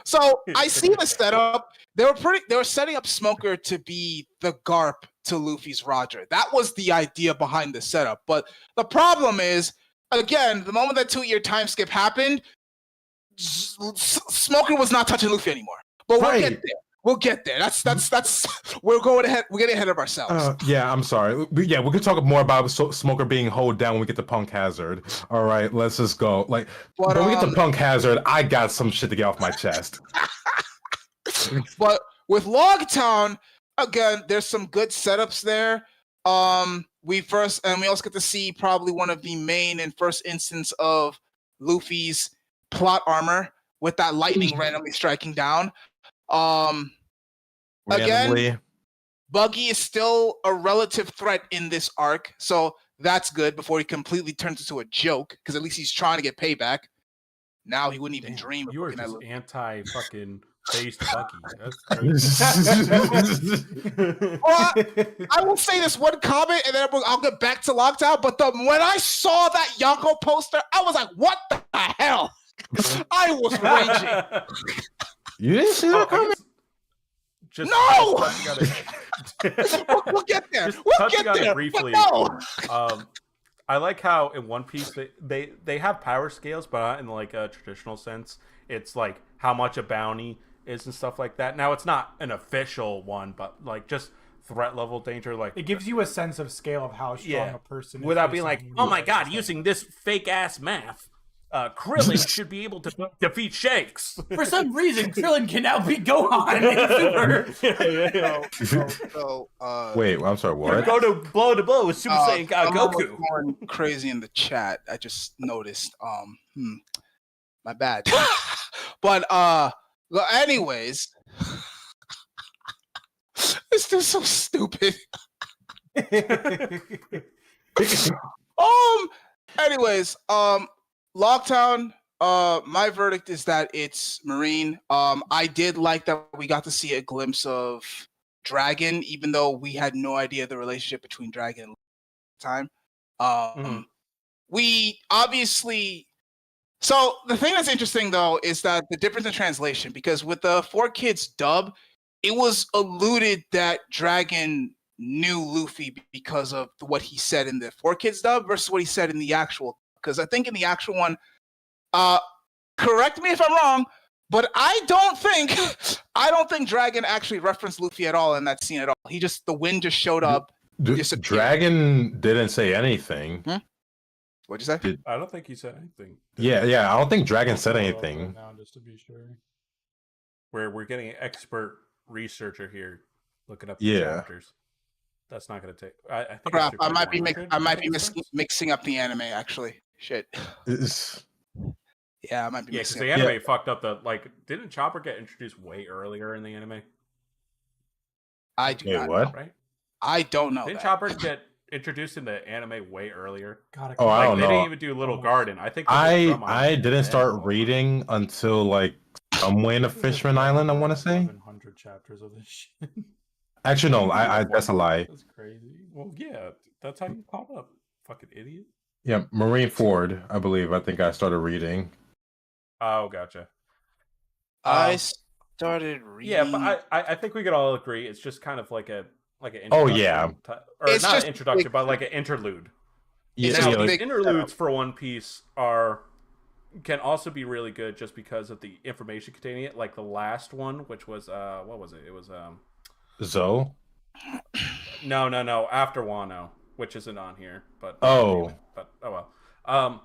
So I see the setup. They were setting up Smoker to be the Garp to Luffy's Roger. That was the idea behind the setup. But the problem is, again, the moment that 2-year time skip happened, Smoker was not touching Luffy anymore. But we'll get there. That's we're getting ahead of ourselves. Yeah, I'm sorry. We can talk more about Smoker being hold down when we get to Punk Hazard. All right, let's just go. Like, when we get to Punk Hazard, I got some shit to get off my chest. But with Logtown, again, there's some good setups there. We also get to see probably one of the main and first instance of Luffy's plot armor with that lightning randomly striking down. Again, Buggy is still a relative threat in this arc, so that's good before he completely turns into a joke, because at least he's trying to get payback. Now he wouldn't even dream of you are looking just at anti-fucking based Bucky. That's crazy. Well, I will say this one comment, and then I'll get back to Lockdown. But when I saw that Yonko poster, I was like, "What the hell?" I was raging. You didn't see that comment? No. We'll get there. We'll get there. Briefly. No. I like how in One Piece they have power scales, but not in like a traditional sense. It's like how much a bounty is and stuff like that. Now it's not an official one, but like just threat level danger. Like it gives you a sense of scale of how strong a person is. Without being like, oh my god, using this fake ass math, Krillin should be able to defeat Shanks. For some reason, Krillin can now beat Gohan in Super. Wait, I'm sorry, what? Go to blow with Super Saiyan Goku. Going crazy in the chat. I just noticed. My bad. But anyways, this is so stupid. Anyways, Lockdown, my verdict is that it's Marine. I did like that we got to see a glimpse of Dragon, even though we had no idea the relationship between Dragon and time. We obviously. So the thing that's interesting though is that the difference in translation, because with the 4Kids dub, it was alluded that Dragon knew Luffy because of what he said in the 4Kids dub versus what he said in the actual. Because I think in the actual one, correct me if I'm wrong, but I don't think Dragon actually referenced Luffy at all in that scene at all. The wind just showed up. Dragon didn't say anything. What'd you say? I don't think he said anything. Yeah, I don't think Dragon said anything. Now, just to be sure. We're getting an expert researcher here looking up the chapters. That's not gonna take. I think Crap, it's I might be 100, I might be think it starts. mixing up the anime actually. Shit. It's- Yeah, I might be Yeah, because mixing the up. anime fucked up the like. Didn't Chopper get introduced way earlier in the anime? I do Wait, not what? know. Right? I don't know. Didn't That. Chopper get introduced in the anime way earlier? God, I Oh, I Like don't they know. didn't even do Little Almost. Garden. I think they did Drum I Island, didn't and start then- reading until like somewhere in the Fishman Island. I want to say. 1100 chapters of this shit. Actually, no. I that's a lie. That's crazy. Well, yeah, that's how you caught up, fucking idiot. Yeah, Marine Ford. I believe. I think I started reading. Oh, gotcha. I started reading. Yeah, but I think we could all agree it's just kind of like an Oh, yeah. or It's not just an introduction, but like an interlude. Yeah, It's Now, just these big interludes for One Piece can also be really good just because of the information containing it. Like the last one, which was what was it? It was Zoe. no after Wano, which isn't on here, but Oh. but oh well.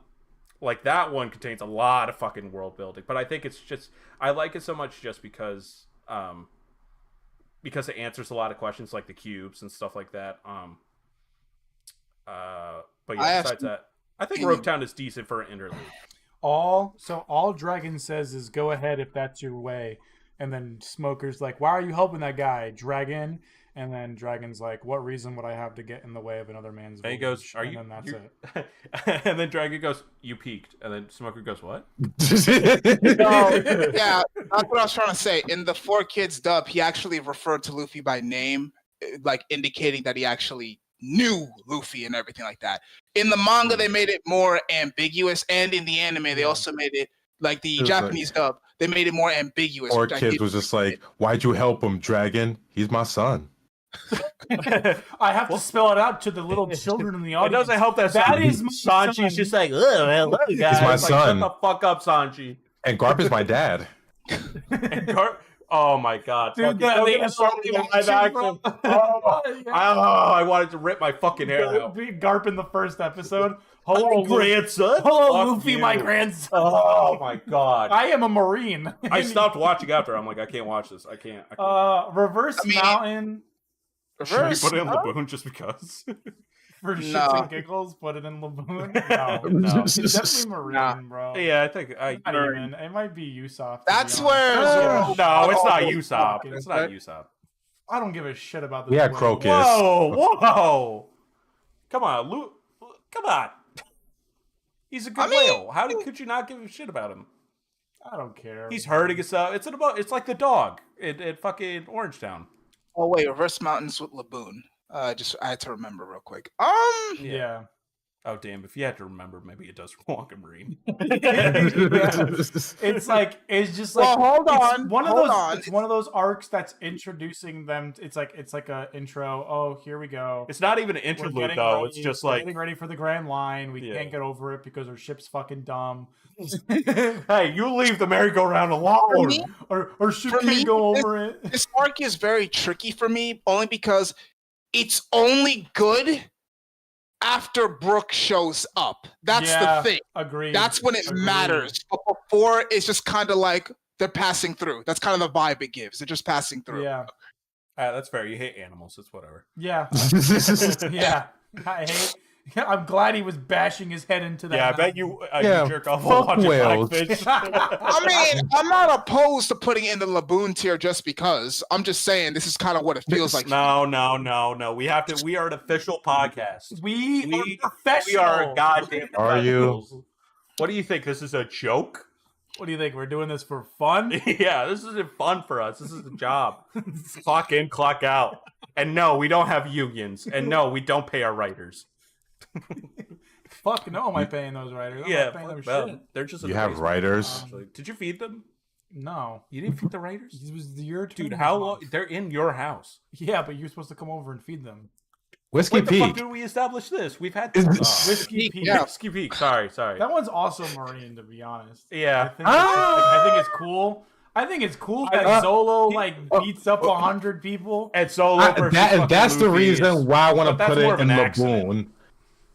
Like that one contains a lot of fucking world building, but I think it's just I like it so much just because it answers a lot of questions like the cubes and stuff like that. But yeah, besides that, I think Rogue Town is decent for an interlude. All Dragon says is go ahead if that's your way, and then Smoker's like, why are you helping that guy, Dragon? And then Dragon's like, what reason would I have to get in the way of another man's And he village? goes, "Are and you?" then that's you- it. And then Dragon goes, "You peaked." And then Smoker goes, "What?" Yeah, that's what I was trying to say. In the Four Kids dub, he actually referred to Luffy by name, like indicating that he actually knew Luffy and everything like that. In the manga, they made it more ambiguous, and in the anime, they also made it like the It was Japanese dub. They made it more ambiguous. Or which I kids did- was just like, "Why'd you help him, Dragon? He's my son." I have to spell it out to the little children in the It audience. doesn't help that That is my Sanji's son. just like, "Ugh, hello, guys." my Like, son. Shut the fuck up, Sanji. And Garp is my dad. Oh my god, Dude, fucking- they Start with the live action. I wanted to rip my fucking hair out. Garp in the first episode. Hello, grandson. Hello, Fuck Luffy, you. my grandson. Oh my god. I am a Marine. I stopped watching after. I'm like, I can't watch this. I can't. Reverse Mountain Reverse. Should we put it in Laboon just because? for shits No. and giggles. Put it in Laboon. No, it's definitely Marine, Nah. bro. Yeah, I think Not even. It might be Usopp. to That's be where honest. Zoro- No, it's not Oh, Usopp. fuck. It's not Usopp. I don't give a shit about this. Yeah, wave. Crocus. Whoa! Come on, come on. He's a good I mean- whale. Could you not give a shit about him? I don't care. He's hurting us out. It's like the dog in fucking Orangetown. Oh wait, Reverse Mountains with Laboon. I had to remember real quick. Yeah. Oh damn! If you had to remember, maybe it does Wonka Marine. It's like it's just like Well, hold it's on, one of hold those on. it's one of those arcs that's introducing them. It's like a intro. Oh, here we go. It's not even an We're interlude getting though. ready- It's just we're like, getting ready for the Grand Line. We Yeah. can't get over it because our ship's fucking dumb. hey, you leave the merry-go-round alone. me- Our ship For can't me, go over it. This arc is very tricky for me, only because it's only good after Brooke shows up. That's Yeah. the thing. Agreed. That's when it Agreed. matters. But before, it's just kind of like they're passing through. That's kind of the vibe it gives. They're just passing through. Yeah. That's fair. You hate animals. It's whatever. Yeah. Yeah. I hate. I'm glad he was bashing his head into that. Yeah, I bet you, Yeah, you jerk off while fuck watching whales. Blackfish. I mean, I'm not opposed to putting it in the Laboon tier just because. I'm just saying this is kind of what it feels like. No. We have to. We are an official podcast. We are We professional. are goddamn. Are you? professionals. What do you think? This is a joke? What do you think? We're doing this for fun? Yeah, this isn't fun for us. This is the job. Clock in, clock out. And no, we don't have unions. And no, we don't pay our writers. Fuck no, am I paying those writers? I'm Yeah, not paying them fuck them. shit. They're just. You have writers. Actually, did you feed them? No. You didn't feed the writers, It was your turn. dude. How long? They're in your house. Yeah, but you're supposed to come over and feed them. Whiskey When the fuck Peak. did we establish this? We've had Is- Whiskey Peak. Yeah. Whiskey Peak. Sorry. That one's also Marine, to be honest. Yeah. I think it's cool. I think it's cool that Zolo beats up 100 people. And Solo versus fucking That's the Luffy reason is- why I want but to that's put more it of in an the accident. Laboon.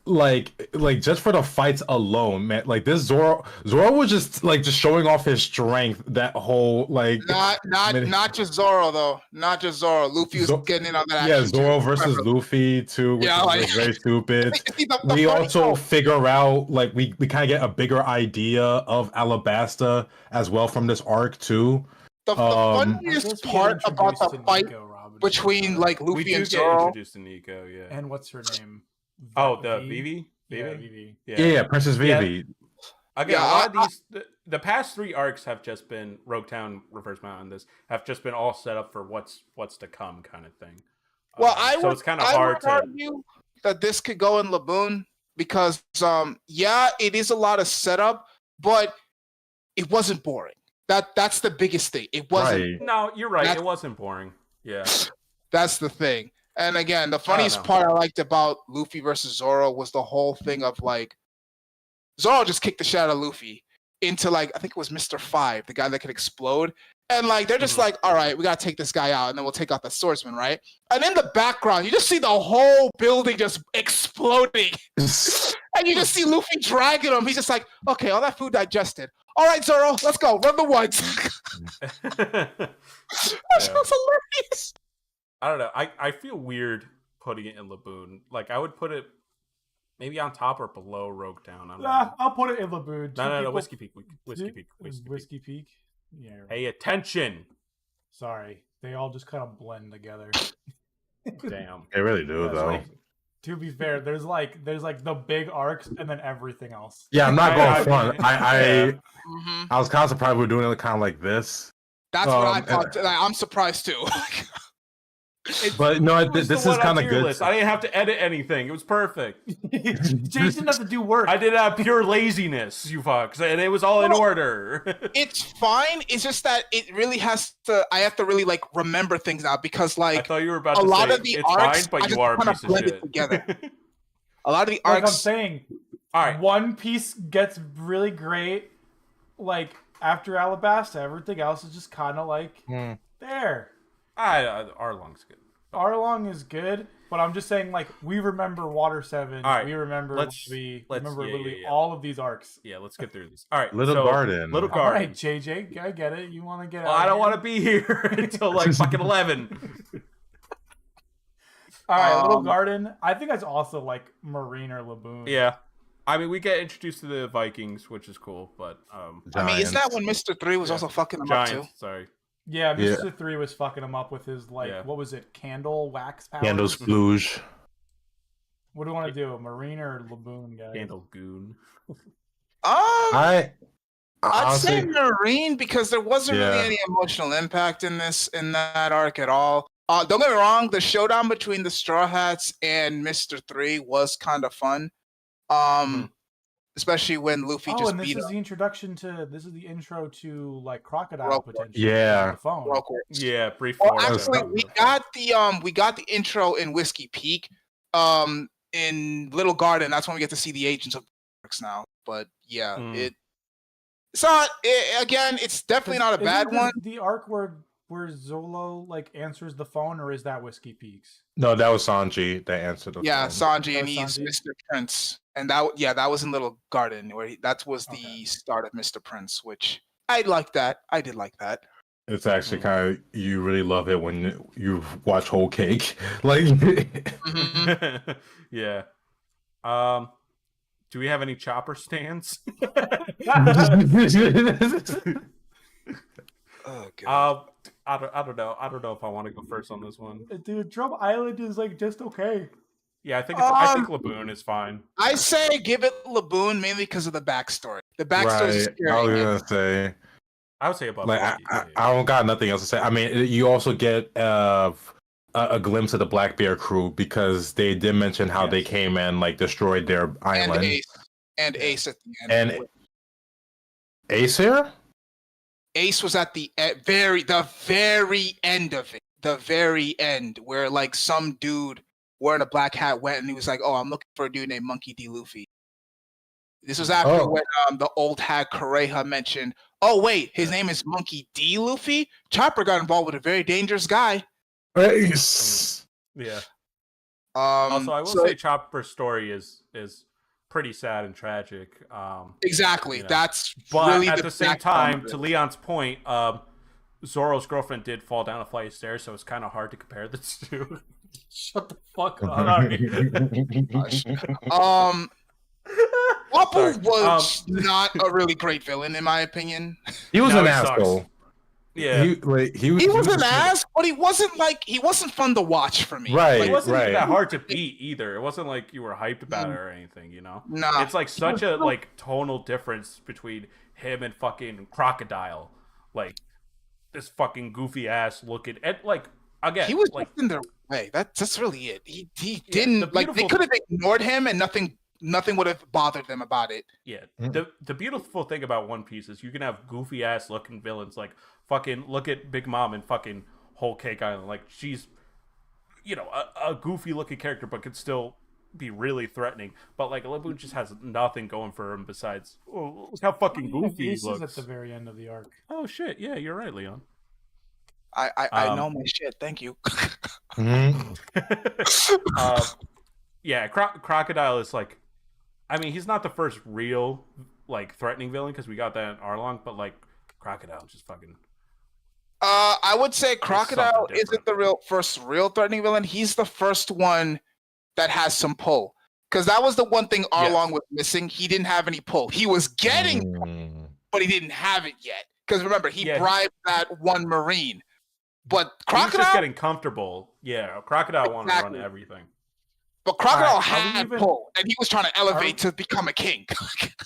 like just for the fights alone, man, like this Zoro was just showing off his strength that whole like not just Zoro though, not just Zoro. Luffy was getting in on that action Zoro too. versus Luffy too, which was very stupid. We also figure out like we kind of get a bigger idea of Alabasta as well from this arc too. The funniest part about the fight between like Luffy and Zoro. Get introduced to Nico, yeah. And what's her name? Oh, the Vivi? Vivi. Yeah, Princess Vivi. Yeah. Again, a lot of these, the past 3 arcs have just been Roguetown, Reverse Mountain. This have just been all set up for what's to come, kind of thing. Well, it's kind of hard to argue that this could go in Laboon because, it is a lot of setup, but it wasn't boring. That's the biggest thing. It wasn't. Right. No, you're right. It wasn't boring. Yeah, that's the thing. And again, the funniest part I liked about Luffy versus Zoro was the whole thing of like Zoro just kicked the shit out of Luffy into like I think it was Mr. 5, the guy that could explode. And like they're just like, all right, we gotta take this guy out, and then we'll take out the swordsman, right? And in the background, you just see the whole building just exploding. And you just see Luffy dragging him. He's just like, okay, all that food digested. All right, Zoro, let's go. Run the woods. That was hilarious. I don't know. I feel weird putting it in Laboon. Like I would put it maybe on top or below Roguetown. I'll put it in Laboon. No. Whiskey Peak. Whiskey Peak. Yeah. Pay attention. Sorry, they all just kind of blend together. Damn. They really do though. Like, to be fair, there's like the big arcs and then everything else. Yeah, I'm not going front. I was kind of surprised we were doing it kind of like this. That's what I thought. I'm surprised too. But no, this is kind of good. List. I didn't have to edit anything. It was perfect. Jason didn't have to do work. I did it out of pure laziness, you fucks, and it was all in order. It's fine. It's just that it really has to. I have to really like remember things now because like I thought you were about to a lot say, of the it's arcs, fine, but you are a piece of shit. Together. A lot of the like arcs. I'm saying, all right. One Piece gets really great, like after Alabasta. Everything else is just kind of like there. Arlong's good. Arlong is good, but I'm just saying, like, we remember Water 7. All right, we remember literally all of these arcs. Yeah, let's get through these. All right, Little Garden. Little Garden. All right, JJ, I get it. You want to get well, I don't want to be here until, like, fucking 11. All right, Little Garden. I think that's also, like, Marine or Laboon. Yeah. I mean, we get introduced to the Vikings, which is cool, but... I mean, is that when Mr. 3 was also fucking them up, too? Sorry. Yeah, Mr. 3 was fucking him up with his, like, what was it? Candle wax power? Candle splooge. What do you want to do? Marine or Laboon, guys? Candle goon. I'd say Marine because there wasn't really any emotional impact in that arc at all. Don't get me wrong, the showdown between the Straw Hats and Mr. 3 was kind of fun. Especially when Luffy just beat him. This is the intro to like Crocodile potentially. Yeah. The phone. Yeah, brief. Well, actually, we got the intro in Whiskey Peak. In Little Garden, that's when we get to see the agents of now. But yeah, it's not. Again, it's definitely not a bad one. The arc where Zolo like answers the phone, or is that Whiskey Peaks? No, that was Sanji that answered the phone. Sanji, and he's Mr. Prince, and that was in Little Garden where that was the start of Mr. Prince, which I like that. I did like that. It's actually kind of you really love it when you watch Whole Cake, like. Yeah. Do we have any chopper stands? Oh god. I don't know. I don't know if I want to go first on this one. Dude, Drum Island is like just okay. Yeah, I think Laboon is fine. I say give it Laboon mainly because of the backstory. The backstory is scary. I was gonna say. I would say above. Like I don't got nothing else to say. I mean, you also get a glimpse of the Black Bear crew because they did mention how they came and like destroyed their island. And Ace at the end. And Ace here? Ace was at the very end of it. The very end, where like some dude wearing a black hat went and he was like, "Oh, I'm looking for a dude named Monkey D. Luffy." This was after when the old hag Koreha mentioned, "Oh wait, his name is Monkey D. Luffy." Chopper got involved with a very dangerous guy. Ace. Yeah. Also, I will so say Chopper's story is pretty sad and tragic. exactly. You know. That's But really at the same backbone time, of it. to Leon's point, Zoro's girlfriend did fall down a flight of stairs, so it's kind of hard to compare the two. Shut the fuck up. Um, Wappo Sorry. was not a really great villain, in my opinion. He was No, an he asshole. sucks. Yeah. He was an ass, but he wasn't fun to watch for me. Right. It wasn't even that hard to beat either. It wasn't like you were hyped about it or anything, you know? Nah. It's like such a like tonal difference between him and fucking Crocodile. Like this fucking goofy ass looking and like again He was like just in their way. That's really it. He the didn't like. They beautiful- could have ignored him, and nothing would have bothered them about it. yeah. The beautiful thing about One Piece is you can have goofy ass looking villains like fucking look at Big Mom and fucking Whole Cake Island. Like she's you know, a goofy looking character but could still be really threatening. But like Laboon just has nothing going for him besides look how fucking goofy he looks. at the very end of the arc. Oh shit, yeah, you're right, Leon. I know my shit. Thank you. Yeah, Crocodile is like, I mean, he's not the first real like threatening villain because we got that in Arlong, but like Crocodile just fucking. I would say Crocodile something different. isn't the first real threatening villain. He's the first one that has some pull. Because that was the one thing Arlong was missing. He didn't have any pull. He was getting, but he didn't have it yet. Because remember, he bribed that one Marine. But Crocodile He was just getting comfortable. Yeah, Crocodile wanted to run everything. But Crocodile Alright, had pull, and he was trying to elevate to become a king.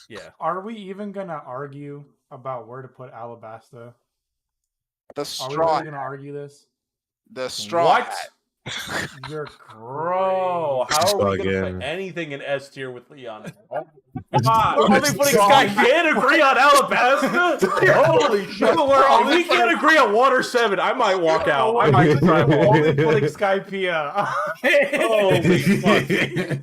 Yeah. Are we even gonna argue about where to put Alabasta? The Are we straw. really gonna argue this? The straw. What? hat. You're Bro, how are we gonna Again. put anything in S tier with Leon? God. Are they putting Sky? Can't agree on Alabasta? Holy shit! If we can't agree on Water 7, I might walk out. I might drive home. Only putting Skypea. Holy fuck!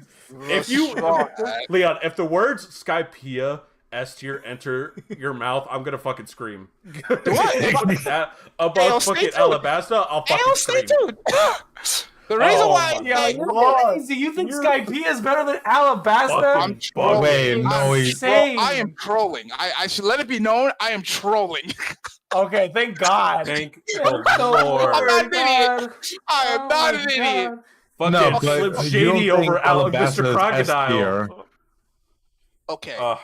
If you, straw hat. Leon, if the words Skypea S tier enter your mouth, I'm gonna fucking scream. What? That above Hey, stay fucking tuned. Alabasta, I'll fucking Stay scream. tuned. The reason Oh why my Yeah, you're crazy. You think Skypea is better than Alabasta? I'm trolling. Wait, no, I'm he- Insane. I am trolling. I should let it be known. I am trolling. Okay, thank God. Thank Oh the Lord. I'm not an God. idiot. I am Oh not my an idiot. God. Fucking No, but Slim you don't Shady think over Alabasta Mr. is Crocodile. S-tier? Okay. All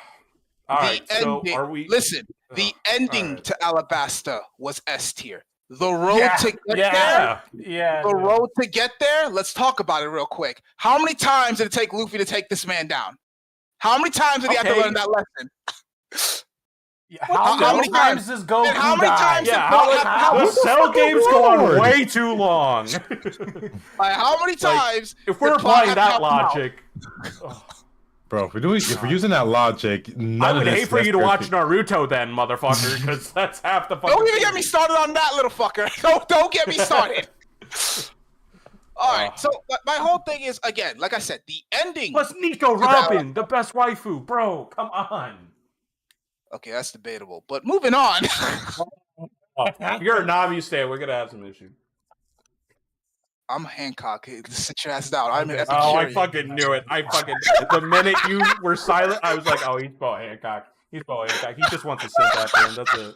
right, so ending, are we? listen, the ending alright. to Alabasta was S tier. The road Yeah, to get there, Yeah. Yeah. the dude. road to get there. Let's talk about it real quick. How many times did it take Luffy to take this man down? How many times did he have to Okay. learn that lesson? Yeah, How How many many times does Goku And how many die? times Yeah, how- the cell game's go on way too long. Like, how many times? If we're did Plot applying have to that help him out? logic, Bro, if we're using that logic, none I of would this hate for you to S-tier watch shit- Naruto then, motherfucker, because that's half the fucking. Don't even get me started on that little fucker. Don't get me started. All right. So my whole thing is, again, like I said, the ending. Plus Nico Robin, the best waifu, bro. Come on. Okay, that's debatable. But moving on. You're a Nami stan. We're gonna have some issues. I'm Hancock. Sit your ass down. I'm an Oh, I Epicurean. fucking knew it. The minute you were silent, I was like, oh, he's Bo Hancock. He's Bo Hancock. He just wants to sit that there. That's it.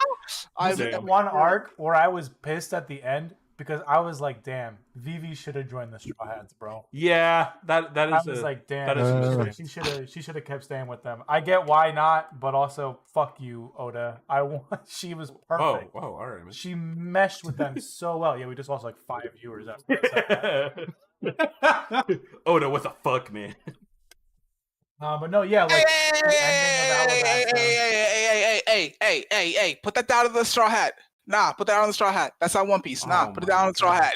I'm Damn. an One arc where I was pissed at the end because I was like, damn, Vivi should have joined the Straw Hats, bro. Yeah, that I is was a, like, damn, that is a mistake. she should have kept staying with them. I get why not, but also fuck you, Oda. She was perfect. Oh, all right, man. She meshed with them so well. Yeah, we just lost like 5 viewers after that. Oda, what the fuck, man? But no, yeah, like the ending of Alabasta. Hey, put that down in the straw hat. Nah, put that on the straw hat. That's not One Piece. Nah, Oh put it my down on the straw God. hat.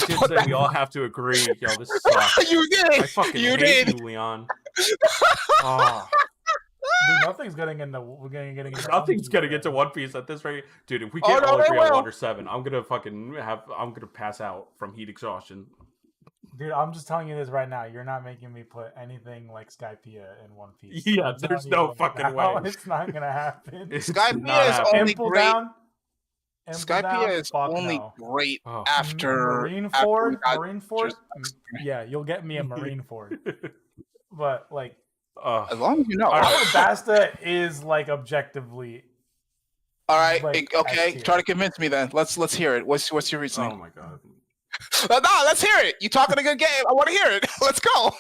We did say we all have to agree. Yo, this sucks. You did. I fucking You hate did. you, Leon. Oh, Dude, nothing's getting into. We're getting into. nothing's gonna get to One Piece at this rate, dude. If we Oh, can't no, all they agree on will. Water 7, I'm gonna pass out from heat exhaustion. Dude, I'm just telling you this right now. You're not making me put anything like Skypea in One Piece. Yeah, I'm there's telling no you fucking now, way. It's not gonna happen. It's Skypea not is happening. only Pimple great. down. Skypiea is only great after Marineford. Yeah, you'll get me a Marineford. But like, as long as you know, Alabasta is like objectively. All right, like, okay. Try to convince me then. Let's hear it. What's your reasoning? Oh my god. No, let's hear it. You talking a good game. I want to hear it. Let's go.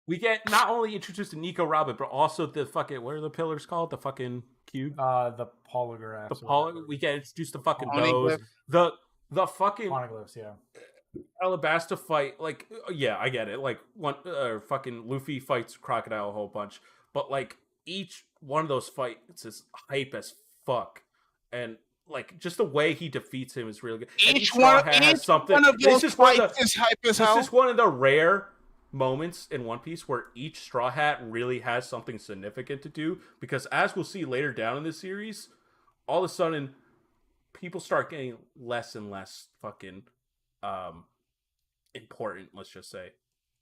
We get not only introduced to Nico Robin, but also the fucking, what are the pillars called? The fucking cube? The polygraphs. We get introduced to fucking Poneglyph. those. The fucking Poneglyphs, yeah. Alabasta fight, like, yeah, I get it. Like, fucking Luffy fights Crocodile a whole bunch. But, like, each one of those fights is hype as fuck. And, like, just the way he defeats him is really good. Each one of those fights is hype as hell. This is one of the rare moments in One Piece where each Straw Hat really has something significant to do, because as we'll see later down in the series, all of a sudden people start getting less and less fucking important, let's just say.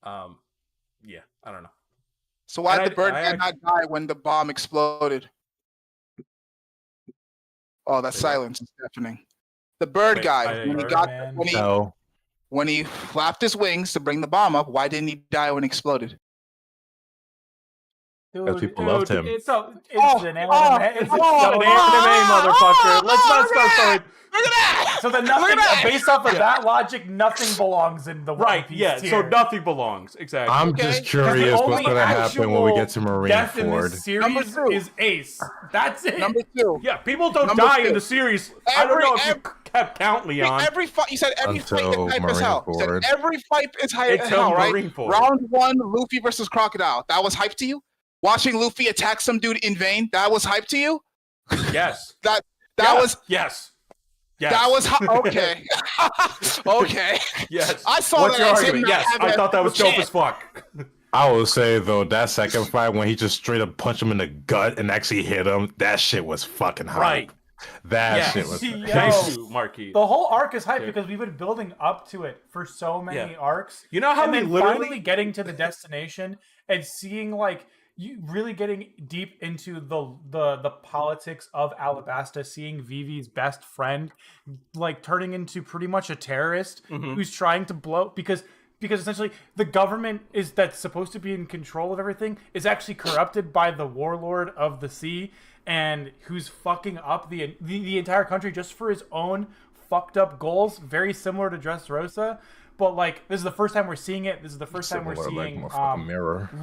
Yeah, I don't know. So why did the bird guy not die when the bomb exploded? Oh, that silence is deafening. The bird guy, when he flapped his wings to bring the bomb up, why didn't he die when it exploded? Because people loved him. It's an anime. It's an anime, motherfucker. Let's not start going. Look at that! So then nothing, based off of that logic, nothing belongs in the One Piece tier. So nothing belongs. Exactly. I'm just curious what's going to happen when we get to Marineford. Death in this series is Ace. That's it. Number 2. Yeah, people don't die in the series. I don't know if you kept count, Leon. You said every fight is hype as hell. You said every fight is hype as Until hell, right? Marineford. Round 1, Luffy versus Crocodile. That was hype to you? Watching Luffy attack some dude in vain, that was hype to you? Yes. That was... Yes. That was okay. Okay. Yes. I saw What's that. Your argument? Yes, I thought that was dope as fuck. I will say though, that second fight when he just straight up punched him in the gut and actually hit him, that shit was fucking hype. Right. That shit was. Thank you, Markeith. The whole arc is hype because we've been building up to it for so many arcs. You know how and we then literally finally getting to the destination and seeing like you really getting deep into the politics of Alabasta, seeing Vivi's best friend like turning into pretty much a terrorist who's trying to blow because essentially the government that's supposed to be in control of everything is actually corrupted by the warlord of the sea, and who's fucking up the entire country just for his own fucked up goals, very similar to Dressrosa. But like, this is the first time we're seeing it. This is the first time we're seeing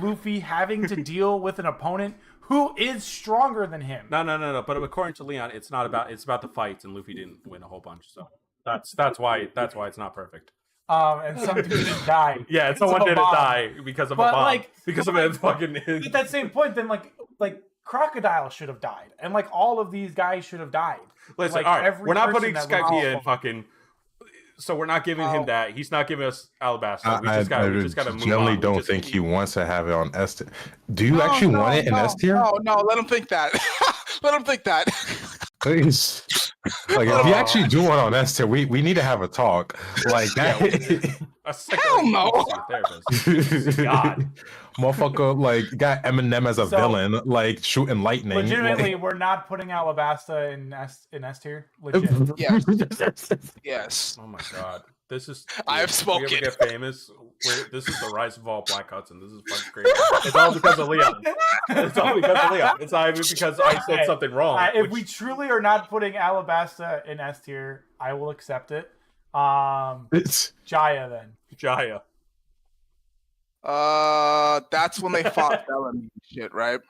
Luffy having to deal with an opponent who is stronger than him. No. But according to Leon, it's about the fights, and Luffy didn't win a whole bunch. So that's why it's not perfect. And some dude didn't die. Yeah, and someone didn't die because of a bomb. Like, because of a fucking. At that same point, then like Crocodile should have died, and like all of these guys should have died. Listen, all right, we're not putting Skypiea in fucking. So we're not giving him that. He's not giving us Alabasta. We just got to move on. I generally don't think he wants to have it on S tier. Do you actually want it in S tier? No, let him think that. Let him think that. Please. Like, if you actually do want it on S tier, we need to have a talk. Like that. Hell no. God. Motherfucker, like, got Eminem as a villain, like, shooting lightning. Legitimately, we're not putting Alabasta in S tier? Legit. Yes. Oh my god. This is... I have spoken. If we ever get famous, this is the rise of all Black Hudson. This is fucking crazy. It's all because of Leon. It's all because of Leon. It's not even because I said something wrong. If we truly are not putting Alabasta in S tier, I will accept it. It's Jaya then. Jaya. That's when they fought Bellamy and shit, right?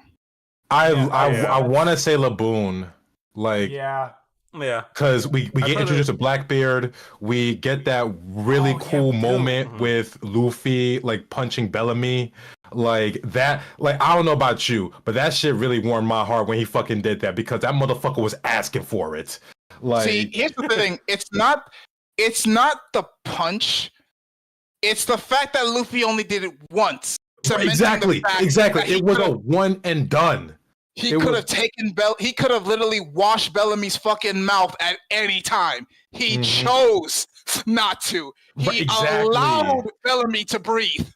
I want to say Laboon, like yeah, because we get introduced to Blackbeard, we get that really cool moment with Luffy like punching Bellamy, like that. Like, I don't know about you, but that shit really warmed my heart when he fucking did that, because that motherfucker was asking for it. Like, see, here's the thing: it's not the punch. It's the fact that Luffy only did it once. Exactly. It was a one and done. He could have literally washed Bellamy's fucking mouth at any time. He chose not to. He Exactly. allowed Bellamy to breathe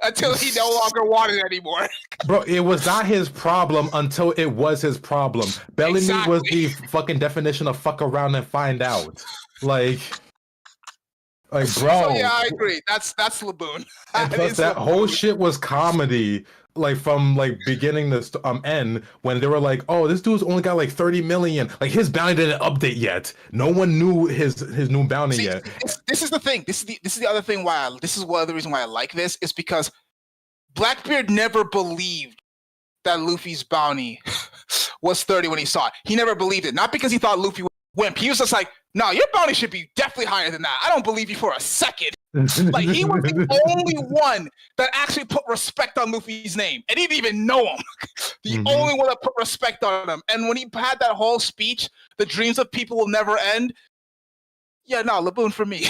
until he no longer wanted it anymore. Bro, it was not his problem until it was his problem. Bellamy was the fucking definition of fuck around and find out. Like bro. So yeah, I agree. That's Laboon. And plus, that whole shit was comedy, like from like beginning to end. When they were like, "Oh, this dude's only got like 30 million. Like his bounty didn't update yet. No one knew his new bounty yet." This is the thing. This is the other thing why this is one of the reasons why I like this is because Blackbeard never believed that Luffy's bounty was 30 when he saw it. He never believed it. Not because he thought Luffy would wimp. He was just like, no, your bounty should be definitely higher than that. I don't believe you for a second. Like, he was the only one that actually put respect on Luffy's name. And he didn't even know him. The only one that put respect on him. And when he had that whole speech, the dreams of people will never end. Yeah, no, Laboon for me.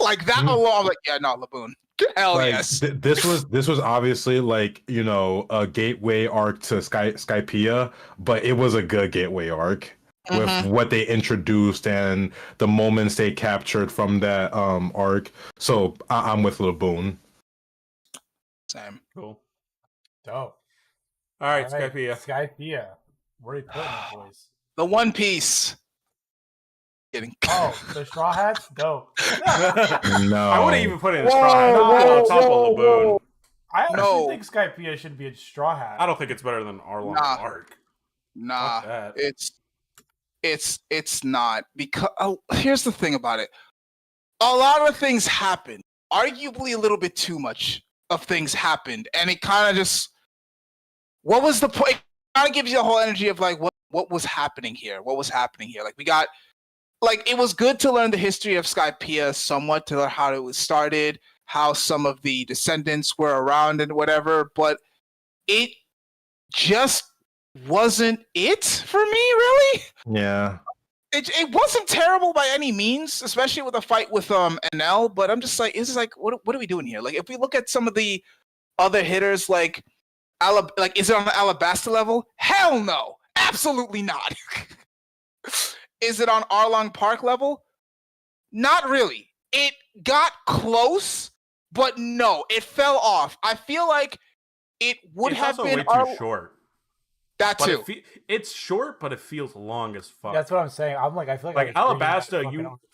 Like, that alone, I'm like, yeah, no, Laboon. Hell like, yes. This was obviously like, you know, a gateway arc to Skypiea, but it was a good gateway arc. With what they introduced and the moments they captured from that arc. So I'm with Laboon. Same. Cool. Dope. All right, Skypiea. Skypiea. Where are you putting it, boys? The One Piece. Kidding. Oh, the Straw Hats? Dope. No. I wouldn't even put it in Straw Hat on top of Laboon. I actually think Skypiea should be a Straw Hat. I don't think it's better than Arlong arc. Nah, it's not, because here's the thing about it. A lot of things happened. Arguably a little bit too much of things happened, and it kind of just, what was the point? It kind of gives you the whole energy of like what was happening here? What was happening here? Like, we got, like, it was good to learn the history of Skypiea somewhat, to learn how it was started, how some of the descendants were around and whatever, but it just wasn't it for me, really. Yeah. It wasn't terrible by any means, especially with a fight with NL, but I'm just like, it's just like, what are we doing here? Like, if we look at some of the other hitters, like is it on the Alabasta level? Hell no. Absolutely not. Is it on Arlong Park level? Not really. It got close, but no, it fell off. I feel like it would have been way too short. That but too. It's short, but it feels long as fuck. That's what I'm saying. I'm like, I feel like Alabasta.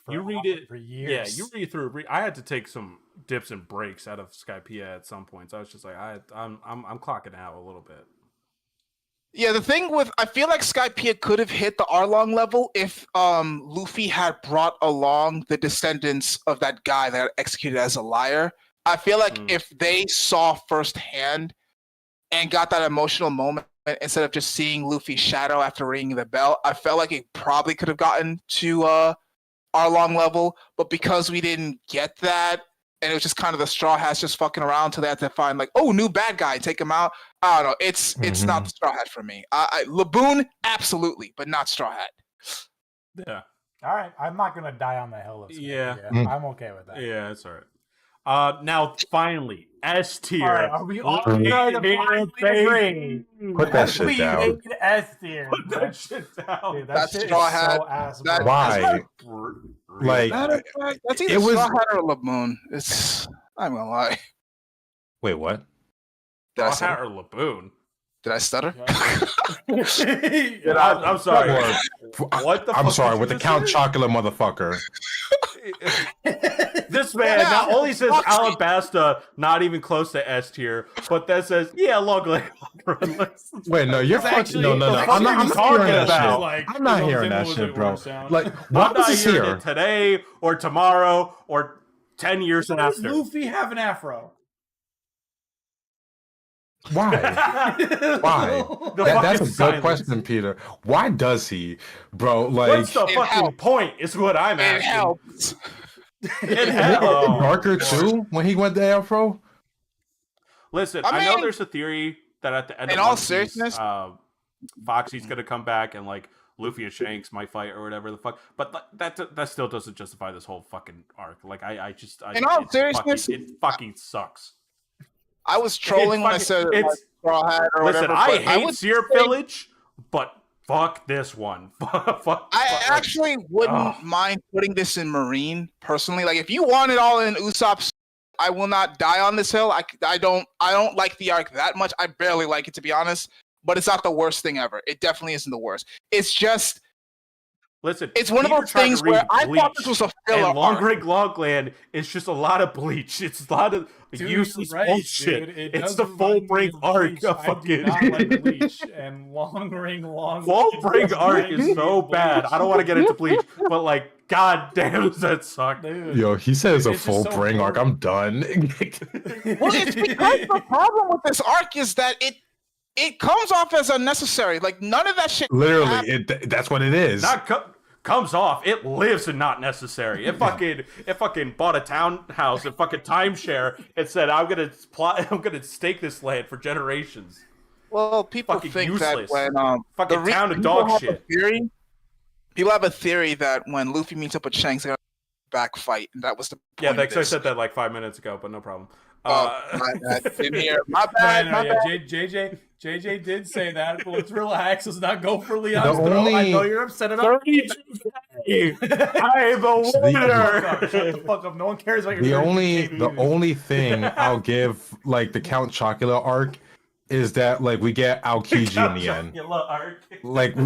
You read it for years. Yeah, you read through. I had to take some dips and breaks out of Skypiea at some points. I was just like, I'm clocking out a little bit. Yeah, the thing with, I feel like Skypiea could have hit the Arlong level if Luffy had brought along the descendants of that guy that got executed as a liar. I feel like if they saw firsthand and got that emotional moment instead of just seeing Luffy's shadow after ringing the bell, I felt like it probably could have gotten to Arlong level. But because we didn't get that, and it was just kind of the Straw Hats just fucking around until they had to find like, oh, new bad guy, take him out. I don't know. It's not the Straw Hat for me. Laboon, absolutely, but not Straw Hat. Yeah. All right. I'm not gonna die on the hill of Skypiea. Yeah. I'm okay with that. Yeah, it's all right. Now, finally, S tier. All right, are we all going to agree? Put that shit down. S tier. Put that shit down. Dude, That's shit Straw is Hat. so Why? Like, that's either Straw Hat or Laboon. I'm gonna lie. wait, what? Did Straw Hat or Laboon? Did I stutter? I'm sorry. What the? I'm fuck sorry. did With you the just Count say? Chocolate motherfucker. This man not only says Alabasta, not even close to S tier, but that says, yeah, long leg. Wait, no, you're actually- no. I'm not talking hearing that about. shit. Like, I'm not hearing that shit, bro. Like, why I'm was not this hearing here? it today or tomorrow or 10 years Why does after. Luffy have an afro? Why? Why? That's a good silence. question, Peter. Why does he, bro? Like, What's the It fucking helps. point? Is what I'm It asking. helps. It helps. darker too when he went to Afro. Listen, I I know mean, there's a theory that at the end in of all One Piece, seriousness- Foxy's gonna come back and like Luffy and Shanks might fight or whatever the fuck. But that still doesn't justify this whole fucking arc. Like I In all it's seriousness- it fucking sucks. I was trolling when I said it's Straw Hat or listen. whatever. I but hate would Syrup say- Village, but fuck this one. fuck. I actually wouldn't mind putting this in Marine personally. Like, if you want it all in Usopp's, I will not die on this hill. I don't like the arc that much. I barely like it, to be honest. But it's not the worst thing ever. It definitely isn't the worst. It's just. Listen, it's one of those things where I thought this was a filler and Long Ring Logland is just a lot of Bleach. It's a lot of useless bullshit. It's the full bring arc of fucking. I do not like Bleach and Long Ring Full bring arc is so bad. I don't want to get into Bleach, but like, god damn, does that suck? Dude, Yo, he says a full so bring arc. I'm done. Well, it's because the problem with this arc is that it comes off as unnecessary. Like, none of that shit. Literally, that's what it is. Comes off. It lives and not necessary. It fucking bought a townhouse and fucking timeshare and said, I'm gonna stake this land for generations. Well, people fucking think useless. that when fucking town of dog shit. People have a theory that when Luffy meets up with Shanks, they're gonna back fight, and that was the point. Yeah, thanks. I said that like 5 minutes ago, but no problem. My bad. Didn't hear. My bad. No, my bad. JJ did say that, but let's relax. Let's not go for Leon's The throat. only- I know you're upset about it. I'm a winner. Shut the fuck up. No one cares about your The only thing I'll give like the Count Chocula arc is that like we get Aokiji in the end. Like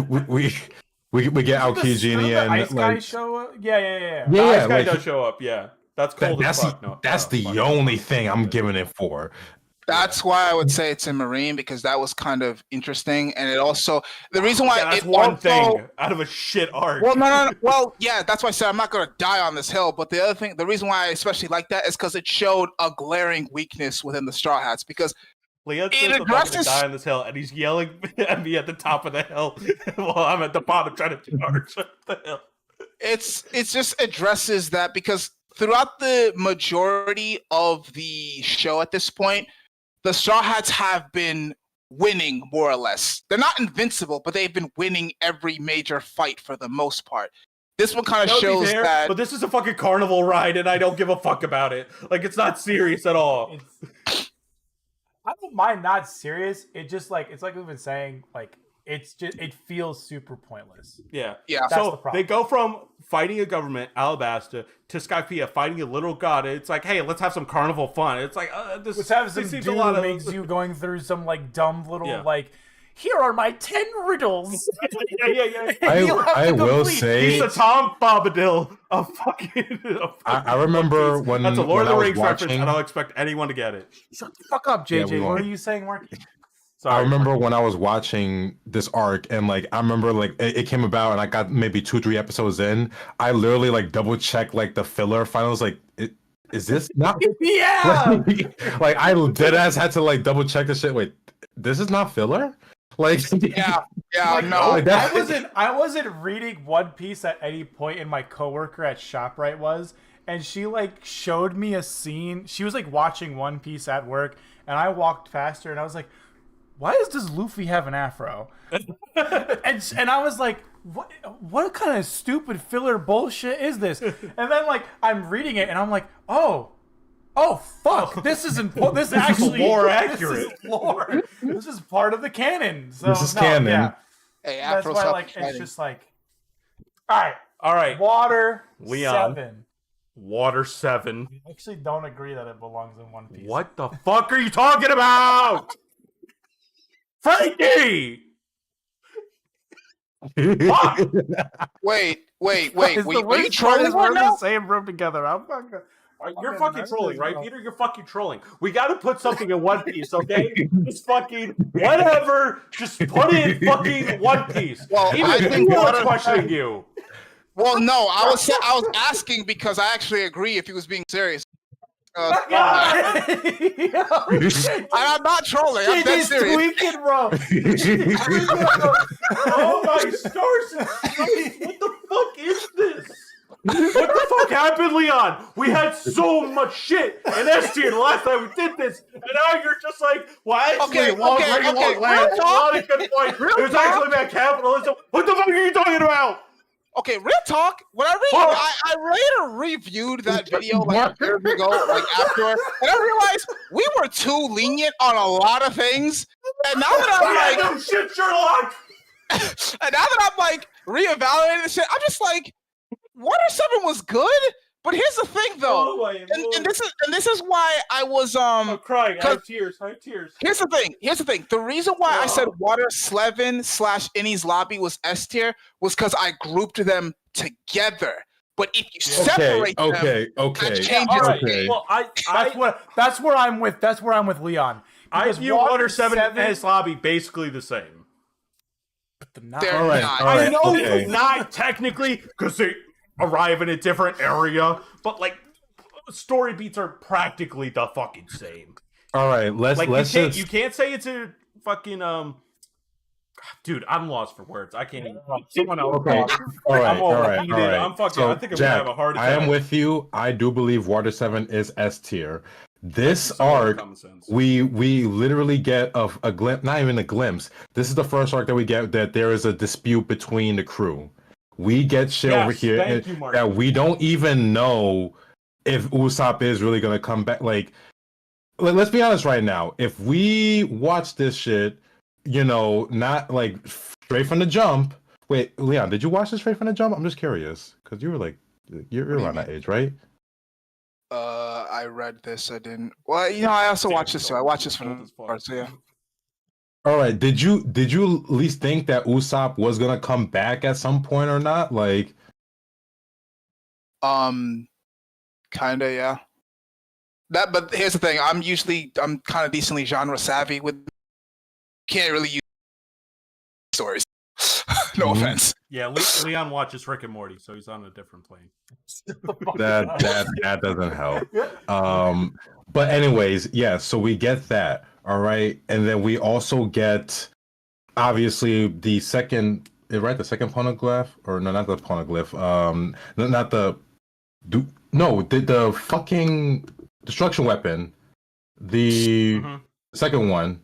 we get Aokiji in the end. Ice guy Like, show up? Yeah. The ice guy like, does show up. Yeah, that's cold as fuck. No, that's the fuck. only thing I'm giving it for. That's why I would say it's in Marine, because that was kind of interesting, and it also the reason why that's it one also, thing out of a shit arc. Well, no. Well, yeah, that's why I said I'm not gonna die on this hill. But the reason why I especially like that is because it showed a glaring weakness within the Straw Hats. Because Leon says I'm not gonna die on this hill, and he's yelling at me at the top of the hill while I'm at the bottom trying to charge up the hill. It just addresses that, because throughout the majority of the show at this point, the Straw Hats have been winning, more or less. They're not invincible, but they've been winning every major fight for the most part. This one kind of shows that. But this is a fucking carnival ride, and I don't give a fuck about it. Like, it's not serious at all. I don't mind not serious. It just like it's like we've been saying. Like it feels super pointless. Yeah. Yeah. So they go from fighting a government, Alabasta, to Skypiea fighting a little god. It's like, hey, let's have some carnival fun. It's like, Let's have some dude who makes you going through some like dumb little like, here are my 10 riddles. Yeah. I will say he's the Tom Bombadil of fucking. I remember when that's a Lord of the Rings watching, reference. I don't expect anyone to get it. Shut the fuck up, JJ. Yeah, what are you saying, Mark? I remember when I was watching this arc, and like I remember like it came about, and I got maybe 2-3 episodes in. I literally like double checked like the filler finals. Like, is this not? Yeah. Like I dead ass had to like double check the shit. Wait, this is not filler. Like yeah, like, no. Like I wasn't reading One Piece at any point, and my coworker at ShopRite was, and she like showed me a scene. She was like watching One Piece at work, and I walked past her, and I was like, why does Luffy have an afro? and I was like, what kind of stupid filler bullshit is this? And then like I'm reading it and I'm like, oh fuck, this isn't this is actually more accurate. This is lore. This is part of the canon. So this is canon. Yeah. Hey, That's why like it's just like, all right. Leon. 7. Water 7. I actually don't agree that it belongs in One Piece. What the fuck are you talking about? Frankie! Fuck! Wait. Are you trolling right We're in now? the same room together. I'm fucking. You're fucking trolling, right, Peter? You're fucking trolling. We gotta put something in One Piece, okay? Just fucking whatever. Just put in fucking One Piece. Well, even I think people are questioning you. Well, no, I was asking because I actually agree if he was being serious. I'm not trolling. I'm dead He's serious. tweaking, bro. Oh my stars and stripes. What the fuck is this? What the fuck happened, Leon? We had so much shit in S tier the last time we did this, and now you're just like, well, actually, Okay, long okay, land, okay, land. real talk. Not a good point. Real It was talk. actually about capitalism. What the fuck are you talking about? Okay, real talk. When I later reviewed that video like years ago, like after, and I realized we were too lenient on a lot of things. And now that I'm like, no shit, Sherlock. And now that I'm like reevaluating this shit, I'm just like, Water 7 was good. But here's the thing, though, and this is why I was I'm crying. I have tears. Here's the thing. The reason why I said Water 7 / Innie's Lobby was S tier was because I grouped them together. But if you separate them, that changes. Right. Well, that's where I'm with Leon. I view Water 7 and Innie's Lobby basically the same. But they're not. They're not. I know not technically because they arrive in a different area, but like story beats are practically the fucking same. All right, let's you can't say it's a fucking dude, I'm lost for words. I can't even. Someone else. Okay. All right. I'm fucking. So, I think I'm Jack, gonna have a heart attack. I am with you. I do believe Water 7 is S tier. This arc, we literally get a glimpse, not even a glimpse. This is the first arc that we get that there is a dispute between the crew. We get shit over here that we don't even know if Usopp is really gonna come back. Like, let's be honest right now. If we watch this shit, not like straight from the jump. Wait, Leon, did you watch this straight from the jump? I'm just curious because you were like, you're around that age, right? I read this. I didn't. Well, I also watched this too. I watched this from the part. So yeah. All right. Did you at least think that Usopp was gonna come back at some point or not? Like, kinda, yeah. But here's the thing. I'm kind of decently genre savvy with. Can't really use stories. No offense. Yeah, Leon watches Rick and Morty, so he's on a different plane. that doesn't help. But anyways, yeah. So we get that. All right, and then we also get obviously the second, right? The second poneglyph, or no, not the poneglyph. Not the fucking destruction weapon. The second one.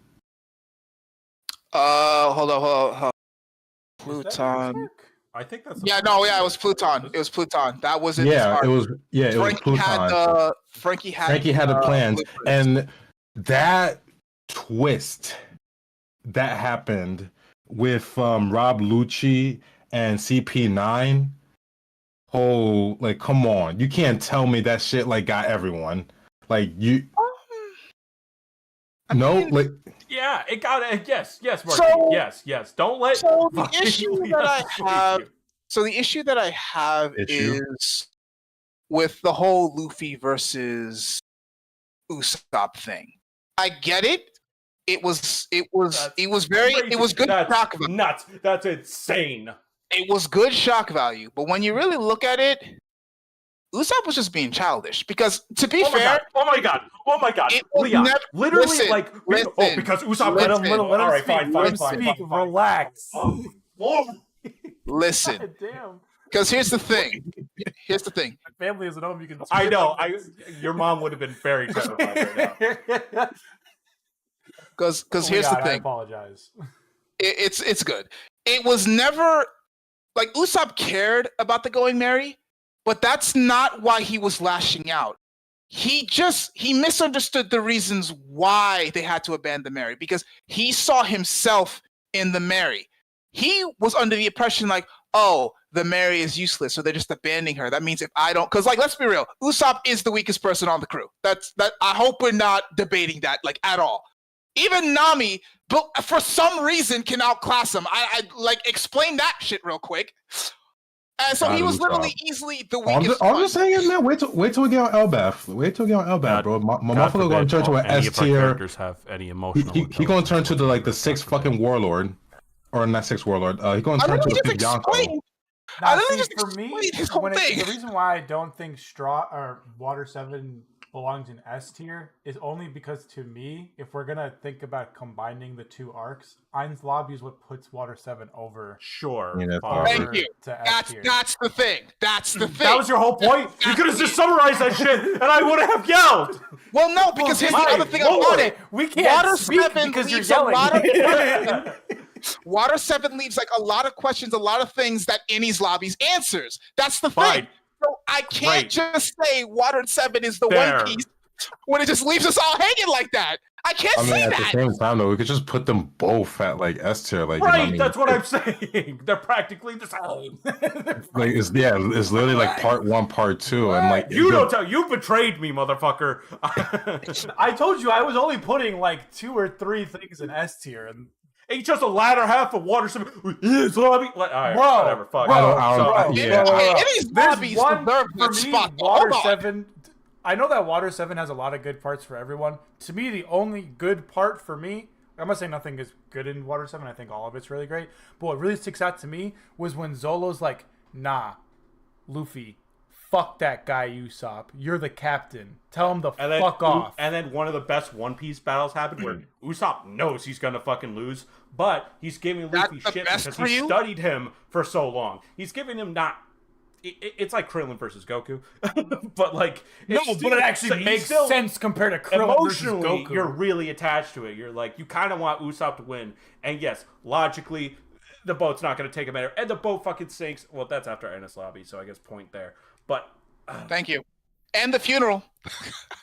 Hold on. Pluton. I think that's. It was Pluton. It was Pluton. That was it. It was Pluton. Frankie had the plans, and that twist that happened with Rob Lucci and CP9. Oh, like, come on! You can't tell me that shit like got everyone. Like you. Yeah, it got it. Yes, Markeith. Yes. Don't let. So the issue that I have is with the whole Luffy versus Usopp thing. I get it. It was good shock value. Nuts. That's insane. It was good shock value, but when you really look at it, Usopp was just being childish because, to be fair, oh my god, Leon, literally because Usopp let him all right, fine, relax. Listen, damn. Because here's the thing. My family is at home. You can. I know. Your mom would have been very terrified right now. Because here's the thing. I apologize. It's good. It was never like Usopp cared about the going merry. But that's not why he was lashing out. He misunderstood the reasons why they had to abandon Mary because he saw himself in the Mary. He was under the impression like, oh, the Mary is useless, so they're just abandoning her. That means if I don't, because like, let's be real, Usopp is the weakest person on the crew. That. I hope we're not debating that like at all. Even Nami, but for some reason, can outclass him. I like explain that shit real quick. So he was literally easily the weakest. I'm just saying, man. Wait till we get on Elbaf. Bro. My motherfucker going to turn to an S tier. Characters have any emotional. He going to turn to the sixth fucking warlord, or not sixth warlord. He going to turn to the fifth Yonko. The reason why I don't think Water 7 belongs in S tier is only because, to me, if we're gonna think about combining the two arcs, Ain's Lobby is what puts Water 7 over. Sure. Thank you. That's the thing. That was your whole point. You could have just summarized that shit, and I would have yelled. Well, no, because here's the other thing about it. We can't Water 7 because you're yelling. Water 7 leaves like a lot of questions, a lot of things that Innie's Lobby's answers. That's the thing. So I can't just say Water 7 is the One Piece when it just leaves us all hanging like that. I can't I mean, say at the that. same time, though, we could just put them both at like S tier. Like, Right, you know what I mean? that's what I'm saying. They're practically the same. Like, it's literally like part 1, part 2, and like You don't tell. You betrayed me, motherfucker. I told you I was only putting like 2 or 3 things in S tier, and It's just a latter half of Water 7. It's lobby. Like, all right, Bro, whatever. Fuck. bro, yeah. Any of these There's lobbies one deserve for that me. spot. Water Hold on. 7. I know that Water 7 has a lot of good parts for everyone. To me, the only good part for me, I'm not saying nothing is good in Water 7. I think all of it's really great. But what really sticks out to me was when Zolo's like, nah, Luffy, fuck that guy Usopp. You're the captain. Tell him to fuck off. And then one of the best One Piece battles happened where Usopp knows he's gonna fucking lose, but he's giving Luffy That's the shit best because for he you? studied him for so long. He's giving him not. It's like Krillin versus Goku, but like No, but it actually makes sense compared to Krillin versus emotionally, Goku. you're really attached to it. You're like, you kind of want Usopp to win. And yes, logically, the boat's not going to take a matter. And the boat fucking sinks. Well, that's after Enies Lobby, so I guess point there. But Thank you. And the funeral.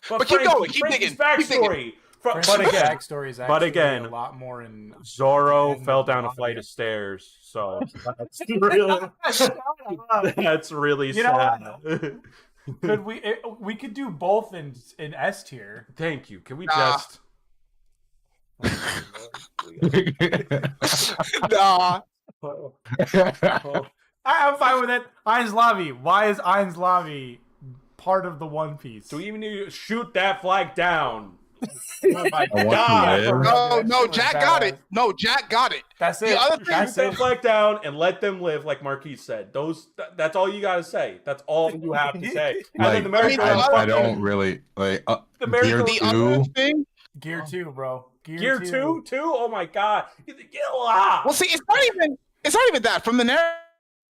but keep going, keep Frankie's digging, keep digging. backstory. Frankie's But again, backstory is actually again, a lot more in Zoro in fell the down a manga. flight of stairs, so that's really, that's really You know sad. Could we could do both in S tier? Thank you. Can we Nah. just? Nah. I'm fine with it. Enies Lobby. Why is Enies Lobby part of the One Piece? Do we even need to shoot that flag down? Oh my I want God. to live. No, Jack got it. No, Jack got it. That's it. The other thing- That's Shoot that it. flag down and let them live, like Marquise said. That's all you gotta say. That's all you have to say. And then Like, the merry-go-round I don't really like The Gear miracle- The other 2. thing. Gear 2, bro. Gear 2 too. Oh my god! Get a Well, see, it's not even that. From the narrative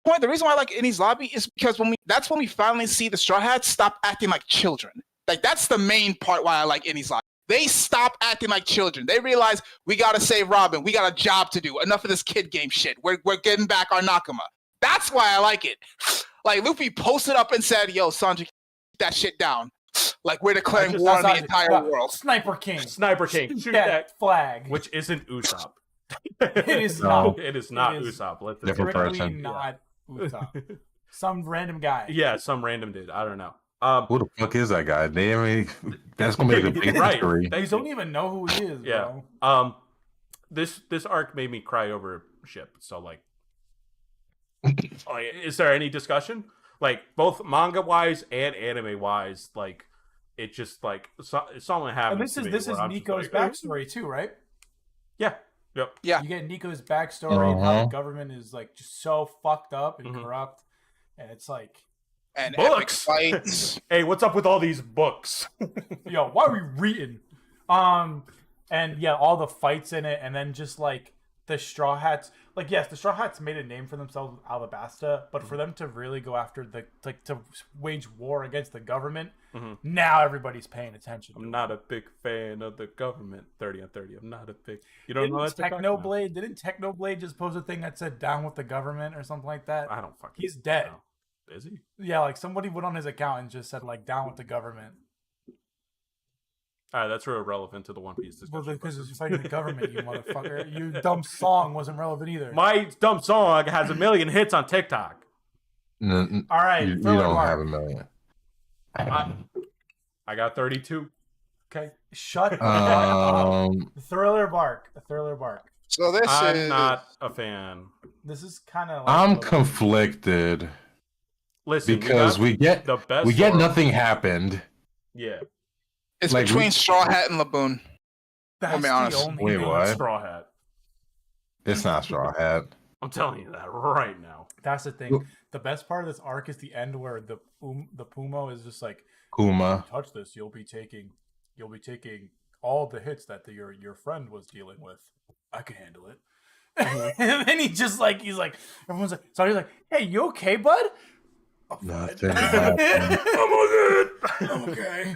point, the reason why I like Enies Lobby is because that's when we finally see the Straw Hats stop acting like children. Like that's the main part why I like Enies Lobby. They stop acting like children. They realize we gotta save Robin. We got a job to do. Enough of this kid game shit. We're getting back our Nakama. That's why I like it. Like Luffy posted up and said, "Yo, Sanji, keep that shit down." Like we're declaring war on the entire world. Sniper King. Sniper King. Shoot that that. flag. Which isn't Usopp. It is No. not. It is not It is Usopp. Let this different Strictly person. not Usopp. Some random guy. Yeah, some random dude. I don't know. Who the fuck is that guy? That's gonna be a big Right. mystery. They don't even know who he is, Yeah. bro. This arc made me cry over a ship. So like, is there any discussion? Like both manga wise and anime wise, like it just like something happens. And to me this where is I'm just Nico's like, backstory too, right? Yeah. Yep. Yeah. You get Nico's backstory and how the Uh-huh. government is like just so fucked up and Mhm. corrupt, and it's like, And epic Books. fights. Hey, what's up with all these books? yo, why are we reading? And yeah, all the fights in it, and then just like the Straw Hats. Like, yes, the Straw Hats made a name for themselves with Alabasta, but for them to really go after to wage war against the government, now everybody's paying attention. I'm not a big fan of the government. 30 on 30. I'm not a big. You don't know Didn't what Technoblade? Didn't Technoblade just post a thing that said "down with the government" or something like that? I don't fucking. He's dead. know. Is he? Yeah, like somebody went on his account and just said like "down with the government." All right, that's real relevant to the One Piece Well, discussion. because it's fighting the government, you motherfucker. Your dumb song wasn't relevant either. My dumb song has 1 million hits on TikTok. All right, You Thriller don't Mark. have a million. I got 32. Okay. Shut up. Um, Thriller Bark. A Thriller Bark. So this I'm is not a fan. This is kind of. I'm conflicted Listen, because we get the best. Zoro. Zoro. Nothing happened. Yeah. it's like, between we- Straw Hat and Laboon. That's be honest. the only Wait, thing- what? Straw Hat. It's not Straw Hat. I'm telling you that right now. That's the thing. The best part of this arc is the end where the Pumo is just like, Kuma. touch this, you'll be taking all the hits that your friend was dealing with. I can handle it. And then he's like, everyone's like, so he's like, hey, you okay, bud? Nothing happened. I'm okay.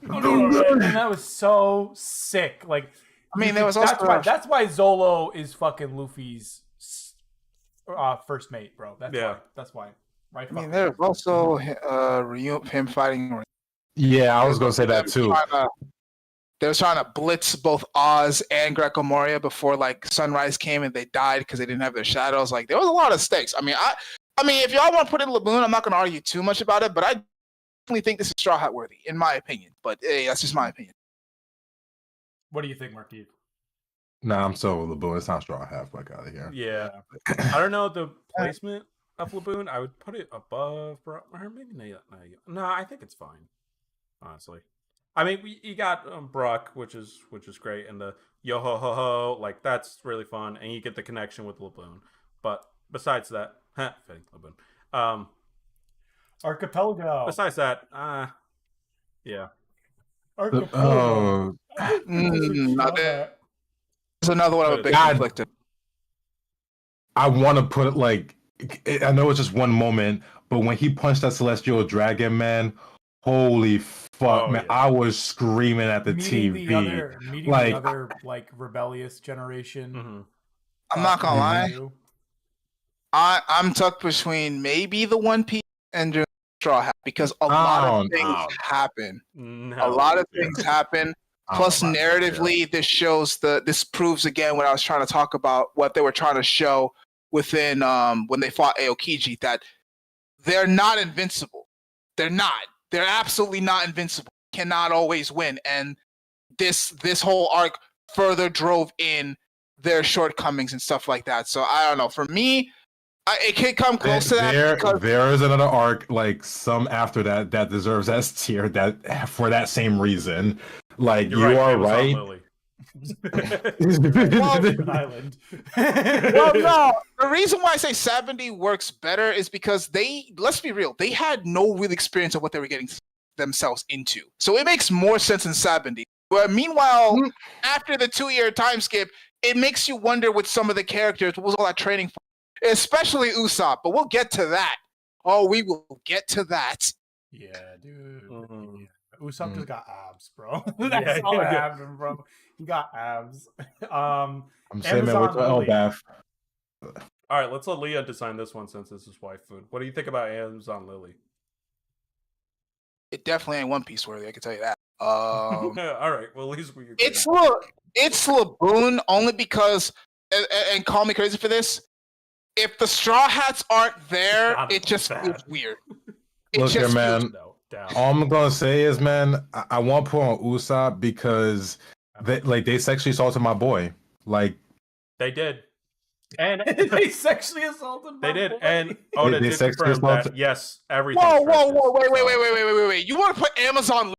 And that was so sick. Like, I mean, there was that's also- why Zolo is fucking Luffy's first mate, bro. That's why. Right? I mean, there's also him fighting. Yeah, I was gonna say that too. they were trying to blitz both Oz and Greco Moria before like Sunrise came and they died because they didn't have their shadows. Like there was a lot of stakes. I mean, if y'all want to put in Laboon, I'm not going to argue too much about it, but I definitely think this is Straw Hat worthy, in my opinion. But hey, that's just my opinion. What do you think, Markeith? Nah, I'm so Laboon. It's not Straw Hat. Fuck out of here. Yeah. I don't know the placement of Laboon. I would put it above, or maybe no, I think it's fine, honestly. I mean, you got Brock, which is great, and the yo ho ho ho, like that's really fun, and you get the connection with Laboon. But besides that, fitting Laboon. Archipelago. Besides that, yeah. Archipelago. There's another one I'm a bit conflicted. I want to put it like, I know it's just one moment, but when he punched that celestial dragon, man, holy fuck, man! Yeah. I was screaming at the TV. Meeting the other like rebellious generation. Mm-hmm. I'm not gonna lie. I'm tucked between maybe the One Piece and just Straw Hat because a lot of things happen. A lot of things happen. Plus, narratively, this proves again what I was trying to talk about, what they were trying to show within when they fought Aokiji, that they're not invincible. They're not. They're absolutely not invincible. Cannot always win. And this whole arc further drove in their shortcomings and stuff like that. So I don't know. For me, it can come close to that. There is another arc, like some after that deserves S tier that for that same reason. Like you are right. Island. Well, no. The reason why I say 70 works better is because let's be real, they had no real experience of what they were getting themselves into. So it makes more sense in 70. But meanwhile, after the 2-year time skip, it makes you wonder with some of the characters, what was all that training for? Especially Usopp, but we'll get to that. Oh, we will get to that. Yeah, dude. Mm-hmm. Usopp just got abs, bro. That's all that happened, bro. He got abs. I'm saying, man, what's the bath? All right, let's let Leah design this one since this is waifu. What do you think about Amazon Lily? It definitely ain't One Piece worthy, I can tell you that. All right, well, at least it's Laboon only because, and call me crazy for this, if the Straw Hats aren't there, it just feels weird. Look here, man. All I'm gonna say is, man, I want to put on Usopp because they sexually assaulted my boy. Like they did, and they sexually assaulted. They did, and Oda did confirm that. Yes, everything. Whoa! Wait! You want to put Amazon?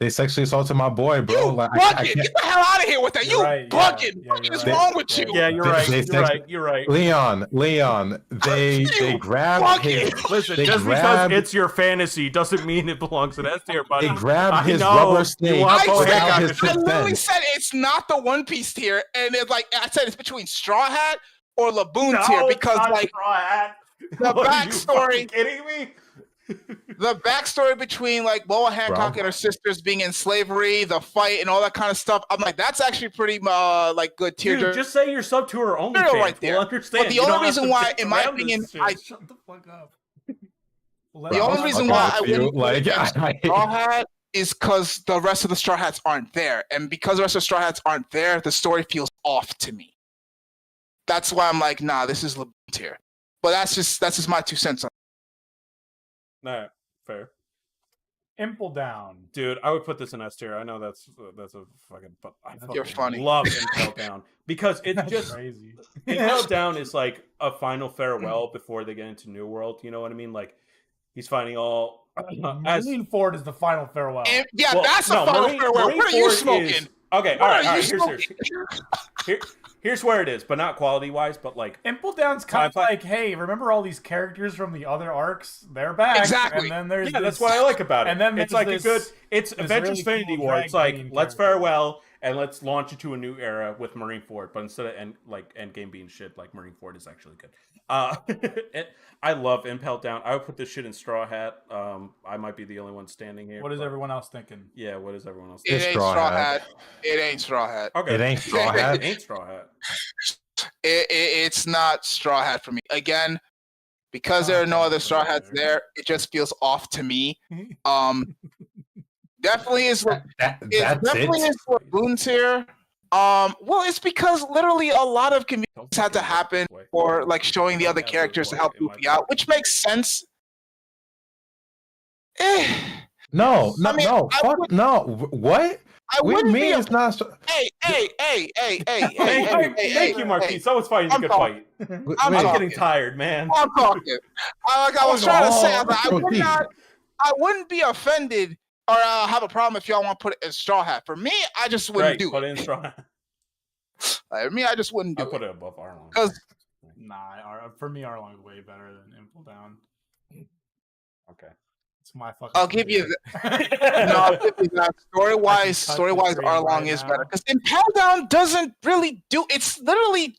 They sexually assaulted my boy, bro. You bugging! Get the hell out of here with that! You bugging! What is wrong with you? Yeah, you're right. You're right. Leon, they grabbed his. Listen, because it's your fantasy doesn't mean it belongs in S tier, buddy. They grabbed his rubber snake. I literally said it's not the One Piece tier, and it's like I said, it's between Straw Hat or Laboon tier because like Straw Hat. The backstory. Are you kidding me? The backstory between like Boa Hancock and her sisters being in slavery, the fight, and all that kind of stuff. I'm like, that's actually pretty like good tier. Dude, just say you're sub to her OnlyFans. Right there. We'll understand. But the only reason why, in my opinion, shut the fuck up. The only reason why I wouldn't like Straw Hat is because the rest of the Straw Hats aren't there, and because the rest of the Straw Hats aren't there, the story feels off to me. That's why I'm like, nah, this is Laboon tier. But that's just my 2 cents on it. Nah, fair. Impel Down, dude. I would put this in S tier. I know that's a fucking. But I You're funny. Love Impel Down because it's just crazy. Impel Down is like a final farewell before they get into New World. You know what I mean? Like he's finding all. Marine Ford is the final farewell. That's the final farewell. What are you smoking? Okay, all right. Here's where it is, but not quality wise, but like Impel Down's kind of like, hey, remember all these characters from the other arcs? They're back. Exactly. And then there's that's what I like about it. And then it's like it's Avengers Infinity War. It's like let's farewell and let's launch into a new era with Marine Ford, but instead of Endgame being shit, like Marine Ford is actually good. I love Impel Down. I would put this shit in Straw Hat. I might be the only one standing here. What is everyone else thinking? Yeah, what is everyone else thinking? It ain't Straw Hat. It ain't Straw Hat. Okay. It ain't Straw Hat. It ain't Straw Hat. It's not Straw Hat for me. Again, because there are no other Straw Hats there, it just feels off to me. definitely is. That's Definitely it. is Laboon's here. Well, it's because literally a lot of convenience had to happen for like showing the other characters to help Luffy out, which makes sense. No, I mean, I fuck would- no. What? I What do you wouldn't be mean a- it's not? Hey, Thank you, Marquis. So it's fine. You I'm can talking. fight. I'm I'm talking. getting tired, man. I'm talking. Like I was trying to say, I wouldn't be offended or have a problem if y'all want to put it in Straw Hat. For me, I just wouldn't do put it. it in strong. For me, I just wouldn't do I put it. it above Arlong. Because for me, Arlong's way better than Impel Down. Okay. It's my fucking. I'll give you that. no, I'll give you that. Story-wise, cut the stream Arlong right is now. better. Because Impel Down doesn't really do. It's literally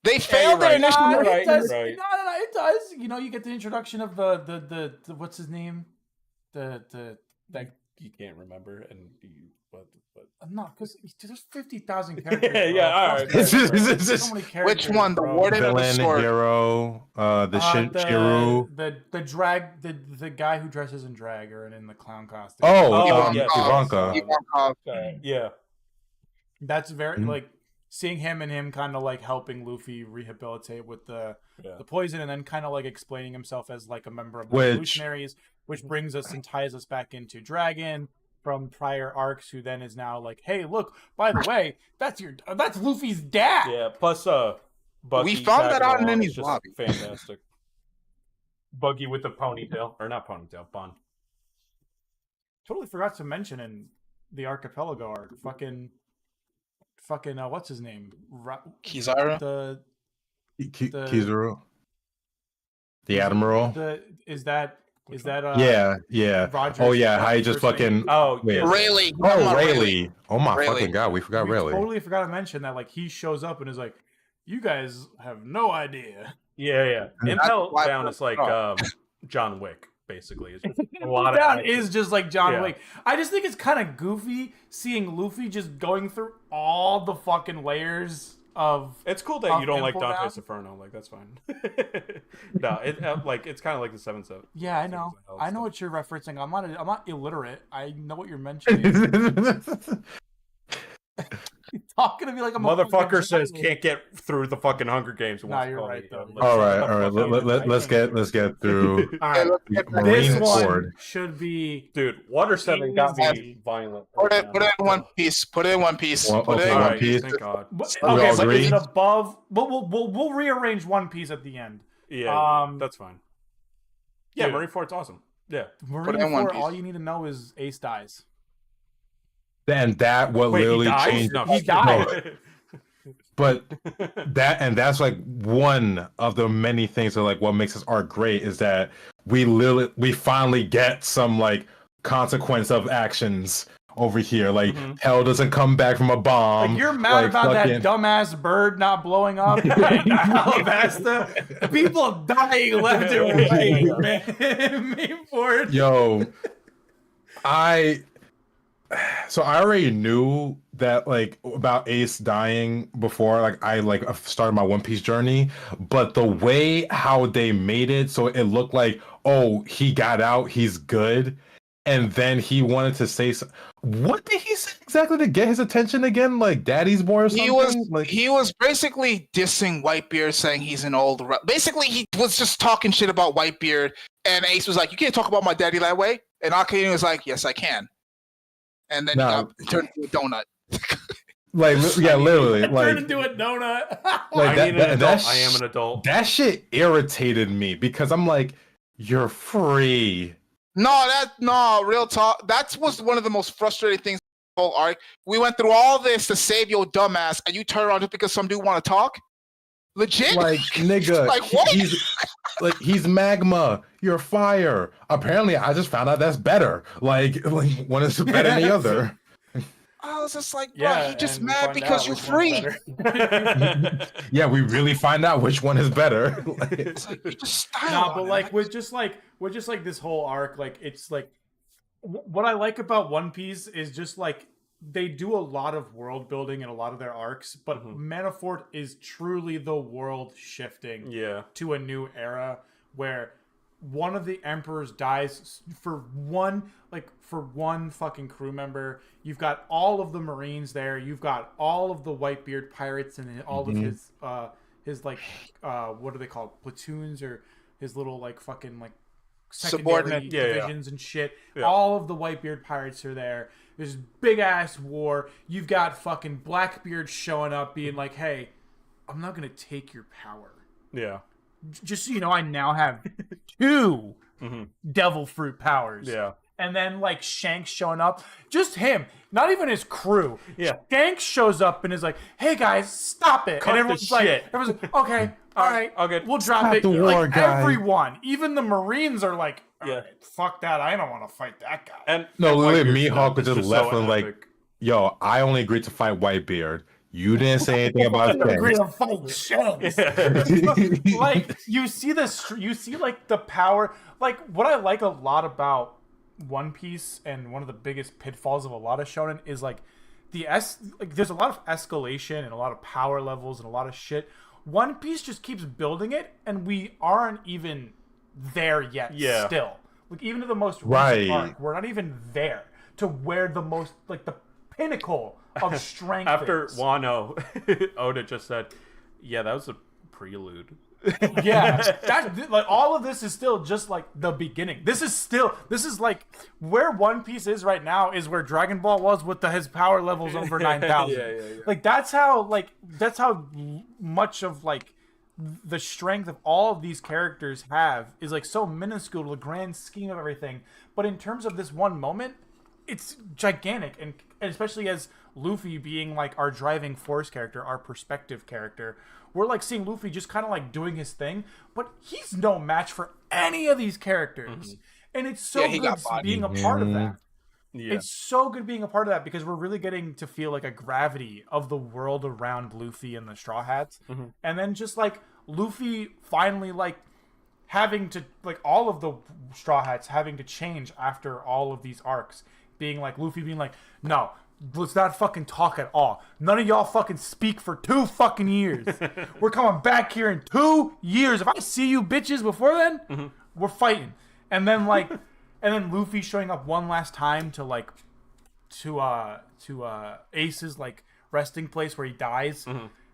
they failed you're their right. initial. No, Right, it does. right. No, it does. You know, you get the introduction of the what's his name, that You can't remember, and but no, because there's 50,000 characters. Yeah, bro. all right. So many characters, Which one? The bro. Warden or the Villain, Sword? hero, Shiru. the guy who dresses in drag or in the clown costume. Oh, yes. Ivanka. Ivankov. yeah. That's very Mhm. like seeing him kind of like helping Luffy rehabilitate with the poison, and then kind of like explaining himself as like a member of the revolutionaries, which brings us and ties us back into Dragon from prior arcs, who then is now like, hey, look, by the way, that's Luffy's dad. Yeah. Plus, Bucky. We found that out in tagging along Nenny's is just lobby. Fantastic. Buggy with the ponytail, or not ponytail, bun. Totally forgot to mention in the Archipelago arc, fucking what's his name? Kizaru? Kizaru. The Admiral. Is that Yeah. Roger? Oh yeah, how you just fucking. Oh, Wait. yeah. Rayleigh. Oh, Rayleigh. Oh my Rayleigh. fucking god, we forgot We Rayleigh. totally forgot to mention that, like, he shows up and is like, "You guys have no idea." Yeah. Impel why- Down is like John Wick, basically. It's just a lot Down of is just like John Yeah. Wick. I just think it's kind of goofy seeing Luffy just going through all the fucking layers of. It's cool that you don't like Impel Down? Dante's Inferno. Like, that's fine. No, it's kind of like the 7-7. Yeah, I know. I know what you're referencing. I'm not illiterate. I know what you're mentioning. You're talking to me like I'm Motherfucker says can't get through the fucking Hunger Games. and Nah, wants to you're call right, me, though. all right. Let's get through. All right. This This one Marineford. should be. Dude, Water 7 got me violent. Put it in one piece. Put it in one piece. Well, Put it okay, in One one Piece. Thank God. We Okay, all but agree? is it above? We'll rearrange One Piece at the end. Yeah, that's fine. Yeah, Dude. Marineford's awesome. Yeah. Put it in One Marineford, Piece. all you need to know is Ace dies. And that what Wait, literally he dies? changed. No, He died. No, but that's like one of the many things that like what makes this arc great is that we finally get some like consequence of actions over here. Like hell doesn't come back from a bomb. Like, you're mad about fucking- that dumbass bird not blowing up in Alabasta. People dying left and right, man. Marineford. Yo, I already knew that like about Ace dying before like I like started my One Piece journey, but the way how they made it so it looked like, oh, he got out, he's good, and then he wanted to say what did he say exactly to get his attention again? Like Daddy's boy or something? He was basically dissing Whitebeard, saying he's an old. Basically, he was just talking shit about Whitebeard, and Ace was like, "You can't talk about my daddy that way." And Akainu was like, "Yes, I can." And then he got turned into a donut. Like yeah, literally like Turned into a donut. like I need an adult. that I am an adult. That shit irritated me because I'm like, you're free. No, real talk. That was one of the most frustrating things. The whole arc. We went through all this to save your dumbass, and you turn around just because some dude want to talk. Legit, Like nigga, Like, what? he's magma. You're fire. Apparently, I just found out that's better. Like one is better than the other. I was just like, bro, Yeah, he just and we mad find because out you're which one's free. better. Yeah, we really find out which one is better. It's like you just style. Nah, on but it. like with just like this whole arc, like it's like what I like about One Piece is just like they do a lot of world building in a lot of their arcs, but Manafort is truly the world shifting Yeah. to a new era where one of the emperors dies for one fucking crew member. You've got all of the Marines there. You've got all of the Whitebeard pirates and all of his like what are they called, platoons, or his little like fucking like secondary divisions and shit. Yeah. All of the Whitebeard pirates are there. There's big ass war. You've got fucking Blackbeard showing up being like, hey, I'm not gonna take your power. Yeah. Just so you know, I now have 2 devil fruit powers. Yeah. And then like Shanks showing up, just him, not even his crew. Yeah. Shanks shows up and is like, "Hey guys, stop it!" Cut and everyone's like, "Okay, all right, okay, we'll drop it." The war, guys. Everyone, even the Marines, are like, right, "Fuck that! I don't want to fight that guy." And literally, Mihawk was just left and like, epic. "Yo, I only agreed to fight Whitebeard. You didn't say anything about Shanks." Like you see this, you see like the power. Like what I like a lot about One Piece, and one of the biggest pitfalls of a lot of shonen, is like there's a lot of escalation and a lot of power levels and a lot of shit. One Piece just keeps building it, and we aren't even there yet. Yeah. Still, like even to the most recent arc, we're not even there to where the most like the pinnacle of strength After is. Wano, Oda just said, "Yeah, that was a prelude." Yeah, that, like all of this is still just like the beginning. This is like where One Piece is right now is where Dragon Ball was with his power levels over 9,000. Yeah. Like that's how much of like the strength of all of these characters have is like so minuscule to the grand scheme of everything. But in terms of this one moment, it's gigantic, and especially as Luffy being like our driving force character, our perspective character, we're like seeing Luffy just kind of like doing his thing, but he's no match for any of these characters. And it's so good being a part of that. Yeah. It's so good being a part of that because we're really getting to feel like a gravity of the world around Luffy and the Straw Hats. And then just like Luffy finally like having to, like all of the Straw Hats having to change after all of these arcs, being like Luffy being like, no, let's not fucking talk at all. None of y'all fucking speak for 2 fucking years. We're coming back here in 2 years. If I see you bitches before then, we're fighting. And then like, and then Luffy showing up one last time to like, to Ace's like resting place where he dies.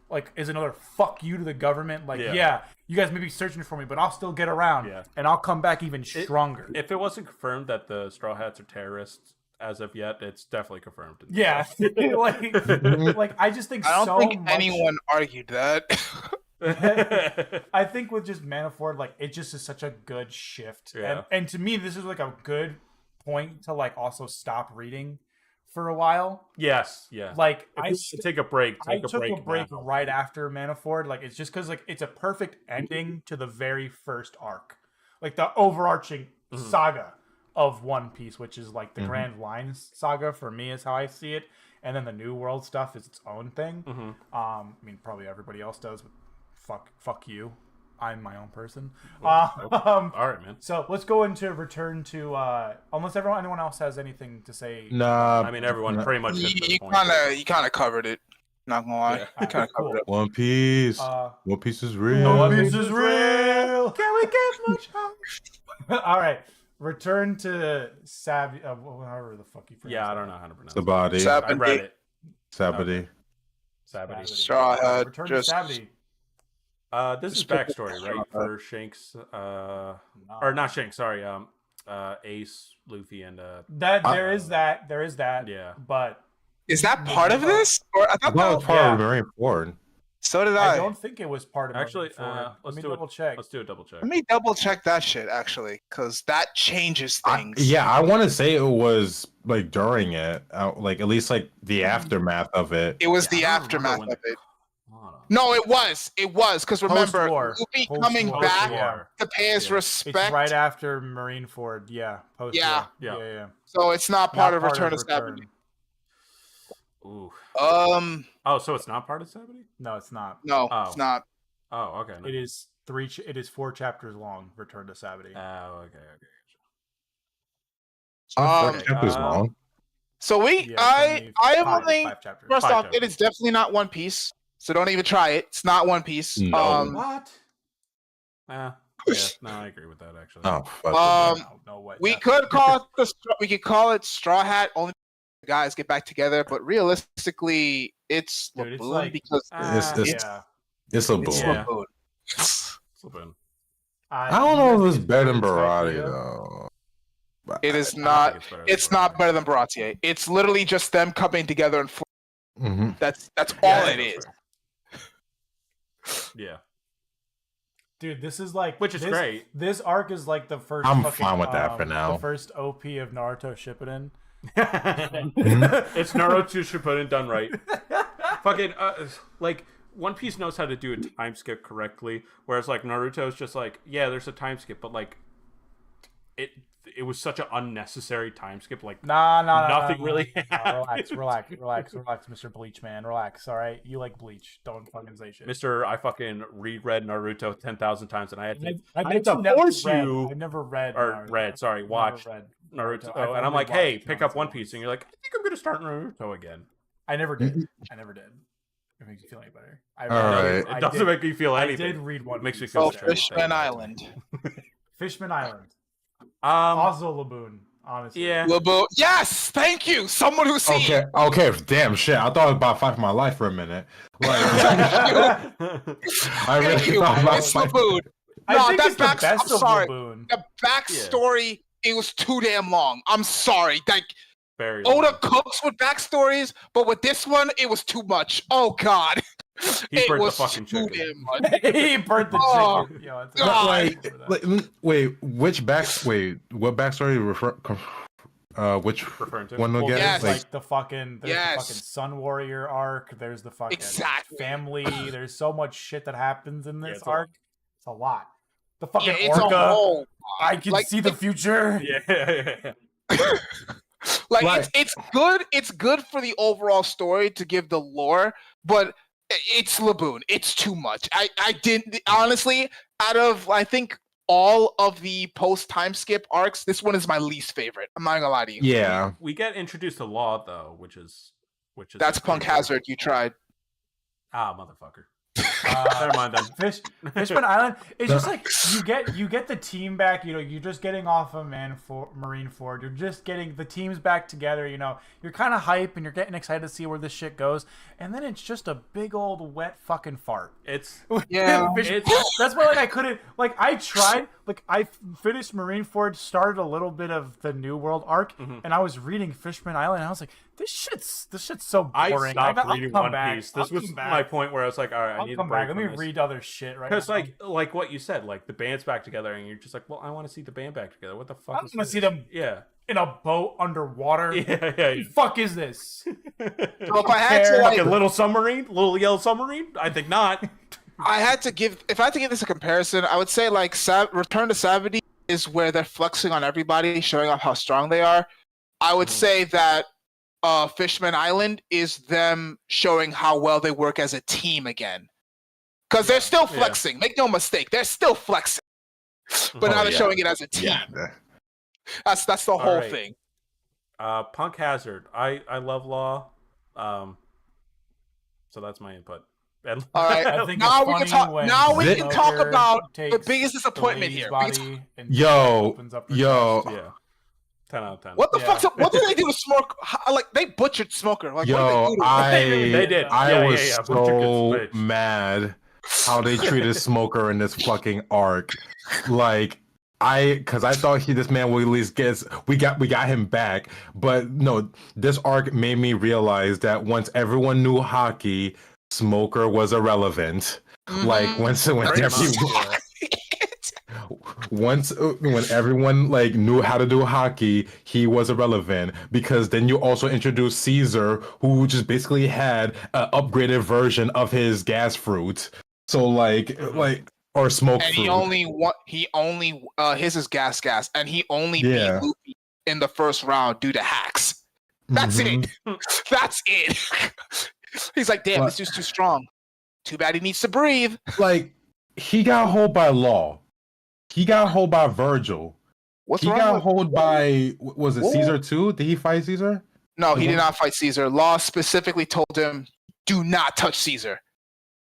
Like is another fuck you to the government. Like, yeah, you guys may be searching for me, but I'll still get around and I'll come back even stronger. If it wasn't confirmed that the Straw Hats are terrorists as of yet, it's definitely confirmed. Yeah, like I just think I don't think anyone argued that. I think with just Manifold, like it just is such a good shift, and to me, this is like a good point to like also stop reading for a while. Yes, yeah. Like take a break. I took a break right after Manifold. Like it's just because like it's a perfect ending to the very first arc, like the overarching saga of One Piece, which is like the Grand Line saga for me is how I see it, and then the New World stuff is its own thing. I mean, probably everybody else does, but fuck you. I'm my own person. All right, man. So let's go into return to unless anyone else has anything to say. Nah, I mean everyone pretty much. You kind of covered it. Not gonna lie, you kind of covered it. One Piece. One Piece is real. One Piece is real. Can we get much higher? All right. Return to Sabi, however the fuck you pronounce it. Yeah, I don't know how to pronounce it. Sabadi. I read it. Sabadi. Sabadi. Straw Hat. Return to Sabadi. This is backstory, right? For Shanks, or not Shanks, sorry, Ace, Luffy, and there is that. Yeah. But is that part of this? Or I thought that was part of Marineford. So did I. I don't think it was part of it. Actually, let me double check. Let's do a double check. Let me double check that shit actually, because that changes things. I want to say it was like during it, like at least like the aftermath of it. It was the aftermath of it. No, it was because remember Luffy coming back to pay his respect. It's right after Marineford, post-war. Yeah. So it's not part of Return to Sabadi. Ooh. Oh, so it's not part of Sabadi? No, it's not. No, it's not. Oh, okay. It is 4 chapters long. Return to Sabadi. Oh, okay. 4 chapters long. So I am willing. First off, it is definitely not One Piece. So don't even try it. It's not One Piece. What? Yeah, no, I agree with that actually. Oh, fuck. No way. We could call it Straw Hat only the guys get back together, but realistically, it's Dude, it's Laboon like- because yeah. It's a it's bull. Yeah. Laboon. Laboon. I don't know if it's better than Barati Barati though. But It is I not. think better It's than not Barati. better than Baratier. It's literally just them coming together and Mhm. that's Yeah, all I it think is. that's fair. Yeah. Dude, this is like Which is great. This arc is like the first. I'm fucking, fine with that for now. The first OP of Naruto Shippuden. It's Naruto Shippuden done right. Fucking like One Piece knows how to do a time skip correctly, whereas like Naruto's just like, yeah, there's a time skip, but like it was such an unnecessary time skip. Like nothing really happened. Relax, Mr. Bleach, man. Relax, all right? You like Bleach. Don't fucking say shit. Mister, I fucking reread Naruto 10,000 times, and I had to never force read, you I never read. or Naruto. read, sorry, Never watched read Naruto, I've and I'm only like, hey, watched pick up Naruto One Piece, once. and you're like, I think I'm gonna start Naruto again. I never did. I never did. It makes you feel any better. All right. It doesn't make me feel I anything. did read one. It makes me Piece. feel Oh, strange. Fishman Island. Fishman Island. Um, Also Laboon, honestly. yeah. Laboon. Yes, thank you. Someone who's seen. Okay, damn shit. I thought about Fight for My Life for a minute. Like, I really Thank you. thought about It's Fight. Laboon. I No, think that it's the back. best I'm of sorry. Laboon. The backstory. It was too damn long. I'm sorry. Like Very Oda long. cooks with backstories, but with this one, it was too much. Oh God. He it burnt the was fucking too chicken. damn much. He burnt the Oh, chicken. Yo, it's God. Like, wait, what backstory which Referring to one Well, again? Yes. there's Like, like the fucking Yes. Sun Warrior arc. There's the fucking Exactly. family. There's so much shit that happens in this it's a arc. It's a lot. The fucking Yeah, it's a orca. whole. I can like, see the future. Yeah. Like Right. it's good. It's good for the overall story to give the lore, but it's Laboon. It's too much. I didn't honestly. Out of I think all of the post time skip arcs, this one is my least favorite. I'm not gonna lie to you. yeah. We get introduced to Law though, which is That's Punk Hazard. You tried. Ah, motherfucker. Never mind then. Fishman Island. It's just like you get the team back. You know, you're just getting off of Marineford. You're just getting the teams back together. You know, you're kind of hype and you're getting excited to see where this shit goes. And then it's just a big old wet fucking fart. It's Yeah. That's why I couldn't I tried I finished Marineford, started a little bit of the New World arc, and I was reading Fishman Island. And I was like, this shit's so I boring. stopped I'll reading come One back. Piece. This I'll was come back. my point where I was like, all right, I I'll need come a break back. Let me from this. read other shit right Because now. like what you said, like the band's back together, and you're just like, well, I want to see the band back together. What the fuck? I is want to this? see them Yeah. in a boat underwater. Yeah. What the fuck is this? So if I had to, like, Fucking little submarine, little yellow submarine. I think not. if I had to give this a comparison, I would say like Return to Savity is where they're flexing on everybody, showing off how strong they are. I would say that Fishman Island is them showing how well they work as a team again. Because they're still flexing. Make no mistake, they're still flexing. But now they're showing it as a team. Yeah. That's the whole right. thing. Punk Hazard. I love Law. So that's my input. And All right. I think Now it's we can funny talk. when Now we can talk Smoker about the takes biggest disappointment the here. lady's We can body and Yo, opens up her yo. chest. yeah, 10 out of 10. What the Yeah. fuck? What did they do to Smoke? Like they butchered Smoker. Like what Yo, did they do to him? They did. I Yeah, was yeah, yeah. Butcher gets so bitched. mad how they treated Smoker in this fucking arc. Like, because I thought this man would at least we got him back, but no, this arc made me realize that once everyone knew hockey, Smoker was irrelevant. Like when Pretty much, when everyone like knew how to do hockey, he was irrelevant, because then you also introduced Caesar, who just basically had an upgraded version of his gas fruit. So or smoke And fruit. he only his is gas, and he only beat Yeah. Luffy in the first round due to hacks. That's Mhm. it. That's it. He's like, damn, this dude's too strong. Too bad he needs to breathe. Like, he got hold by Law. He got hold by Virgil. What's He wrong got with? hold by, was it Whoa. Caesar too? Did he fight Caesar? No, he did not fight Caesar. Law specifically told him, do not touch Caesar.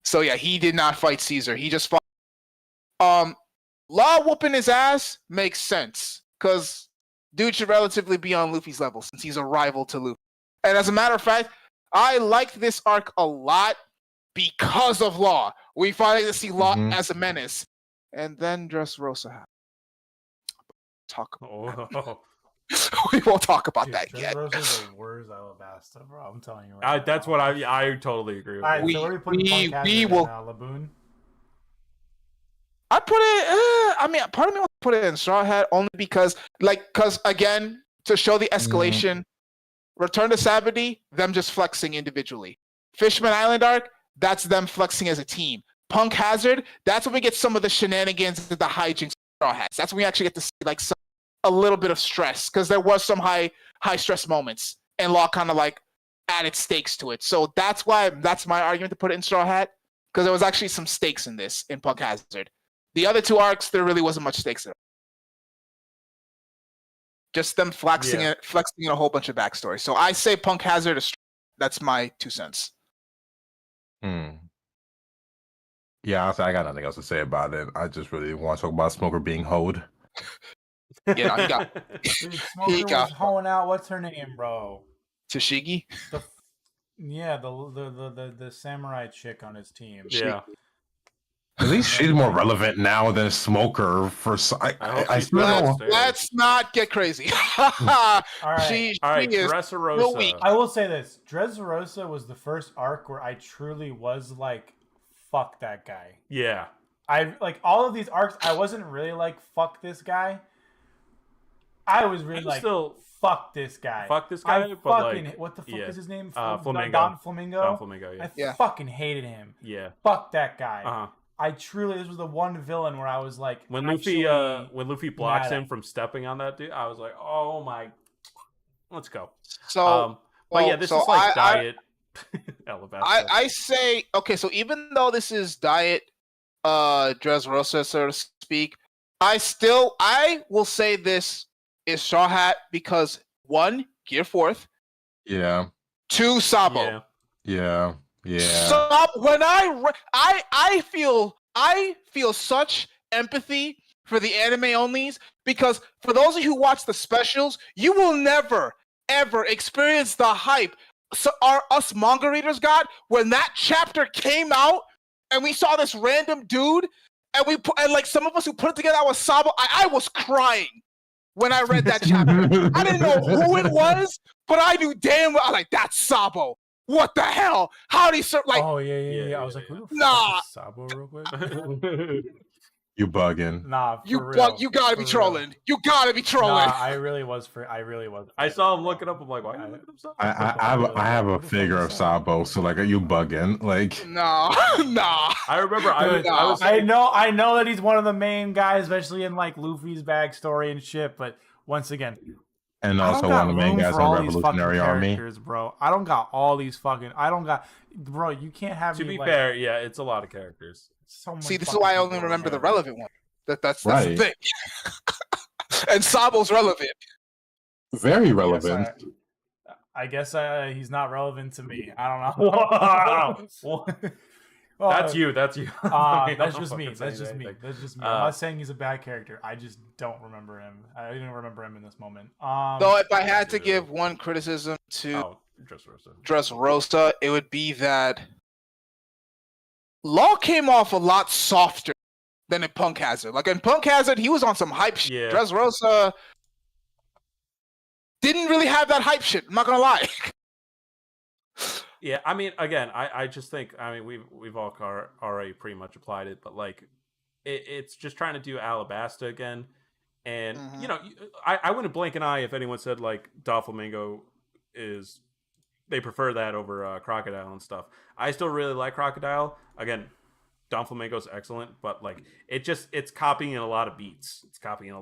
So yeah, he did not fight Caesar. He just fought. Law whooping his ass makes sense because dude should relatively be on Luffy's level since he's a rival to Luffy. And as a matter of fact, I liked this arc a lot because of Law. We finally get to see Law as a menace. And then Dressrosa happened. Talk about Oh. we won't talk about Dude, that yet. Dressrosa's the worst Alabasta, bro. I'm telling you right now. That's what I totally agree with. All right, you. so where are we putting Punk Hazard we in will- Laboon? I put it. I mean, part of me wants to put it in Straw Hat only because again, to show the escalation. Return to Savity, them just flexing individually. Fishman Island arc, that's them flexing as a team. Punk Hazard, that's when we get some of the shenanigans and the hijinks of Straw Hats. That's when we actually get to see like a little bit of stress because there was some high stress moments and Law kind of like added stakes to it. So that's my argument to put it in Straw Hat because there was actually some stakes in this in Punk Hazard. The other two arcs, there really wasn't much stakes in it. Just them flexing in a whole bunch of backstory. So I say Punk Hazard is. That's my 2 cents. Yeah, honestly, I got nothing else to say about it. I just really want to talk about Smoker being hoed. You know, he got Dude, Smoker was hoeing out. What's her name, bro? Tashigi. The samurai chick on his team. Yeah. At least she's more relevant now than Smoker. I still don't. Let's not get crazy. All right. She is Dressrosa. weak. I will say this: Dressrosa was the first arc where I truly was like, "Fuck that guy." Yeah. I like all of these arcs. I wasn't really like, "Fuck this guy." I was really like, "Fuck this guy." Fuck this guy. What the fuck is his name? Flamingo. Don Flamingo. Don Flamingo. Yeah. I fucking hated him. Yeah. Fuck that guy. Uh-huh. This was the one villain where I was like, when Luffy blocks him from stepping on that dude, I was like, oh my, let's go. So, this is like diet Alabasta. I say okay. So even though this is diet, Dressrosa, so to speak, I will say this is Straw Hat because 1, Gear 4th. Yeah. 2, Sabo. Yeah. So when I feel such empathy for the anime onlys because for those of you who watch the specials, you will never ever experience the hype us manga readers got when that chapter came out and we saw this random dude and like some of us who put it together, I was Sabo. I was crying when I read that chapter. I didn't know who it was, but I knew damn well. I was like, that's Sabo. What the hell? How do you like? Oh yeah. I was like, who the nah. fuck is Sabo real quick? You bugging? Nah, you gotta be trolling. You gotta be trolling. Nah, I really was. I saw him looking up. I'm like, why are you looking up Sabo? I have a figure of Sabo, so like, are you bugging? Like, nah. I remember. I know that he's one of the main guys, especially in like Luffy's backstory and shit. But once again. And also one of the main guys in the Revolutionary Army. Bro. I don't got all these fucking. Bro, you can't have. To be fair, yeah, it's a lot of characters. So see, this is why I only remember the relevant one. That's the thing. And Sabo's relevant. Very relevant. I guess he's not relevant to me. I don't know. Well, that's you. That's just me. I'm not saying he's a bad character. I just don't remember him. I didn't remember him in this moment. Though if I had to give one criticism to Dressrosa, it would be that Law came off a lot softer than in Punk Hazard. Like in Punk Hazard, he was on some hype shit. Yeah. Dressrosa didn't really have that hype shit. I'm not gonna lie. Yeah, I mean, again, I just think, I mean, we've all already pretty much applied it, but like, it's just trying to do Alabasta again, and you know, I wouldn't blink an eye if anyone said like Doflamingo they prefer that over Crocodile and stuff. I still really like Crocodile. Again, Doflamingo's excellent, but like, it's copying a lot of beats. It's copying a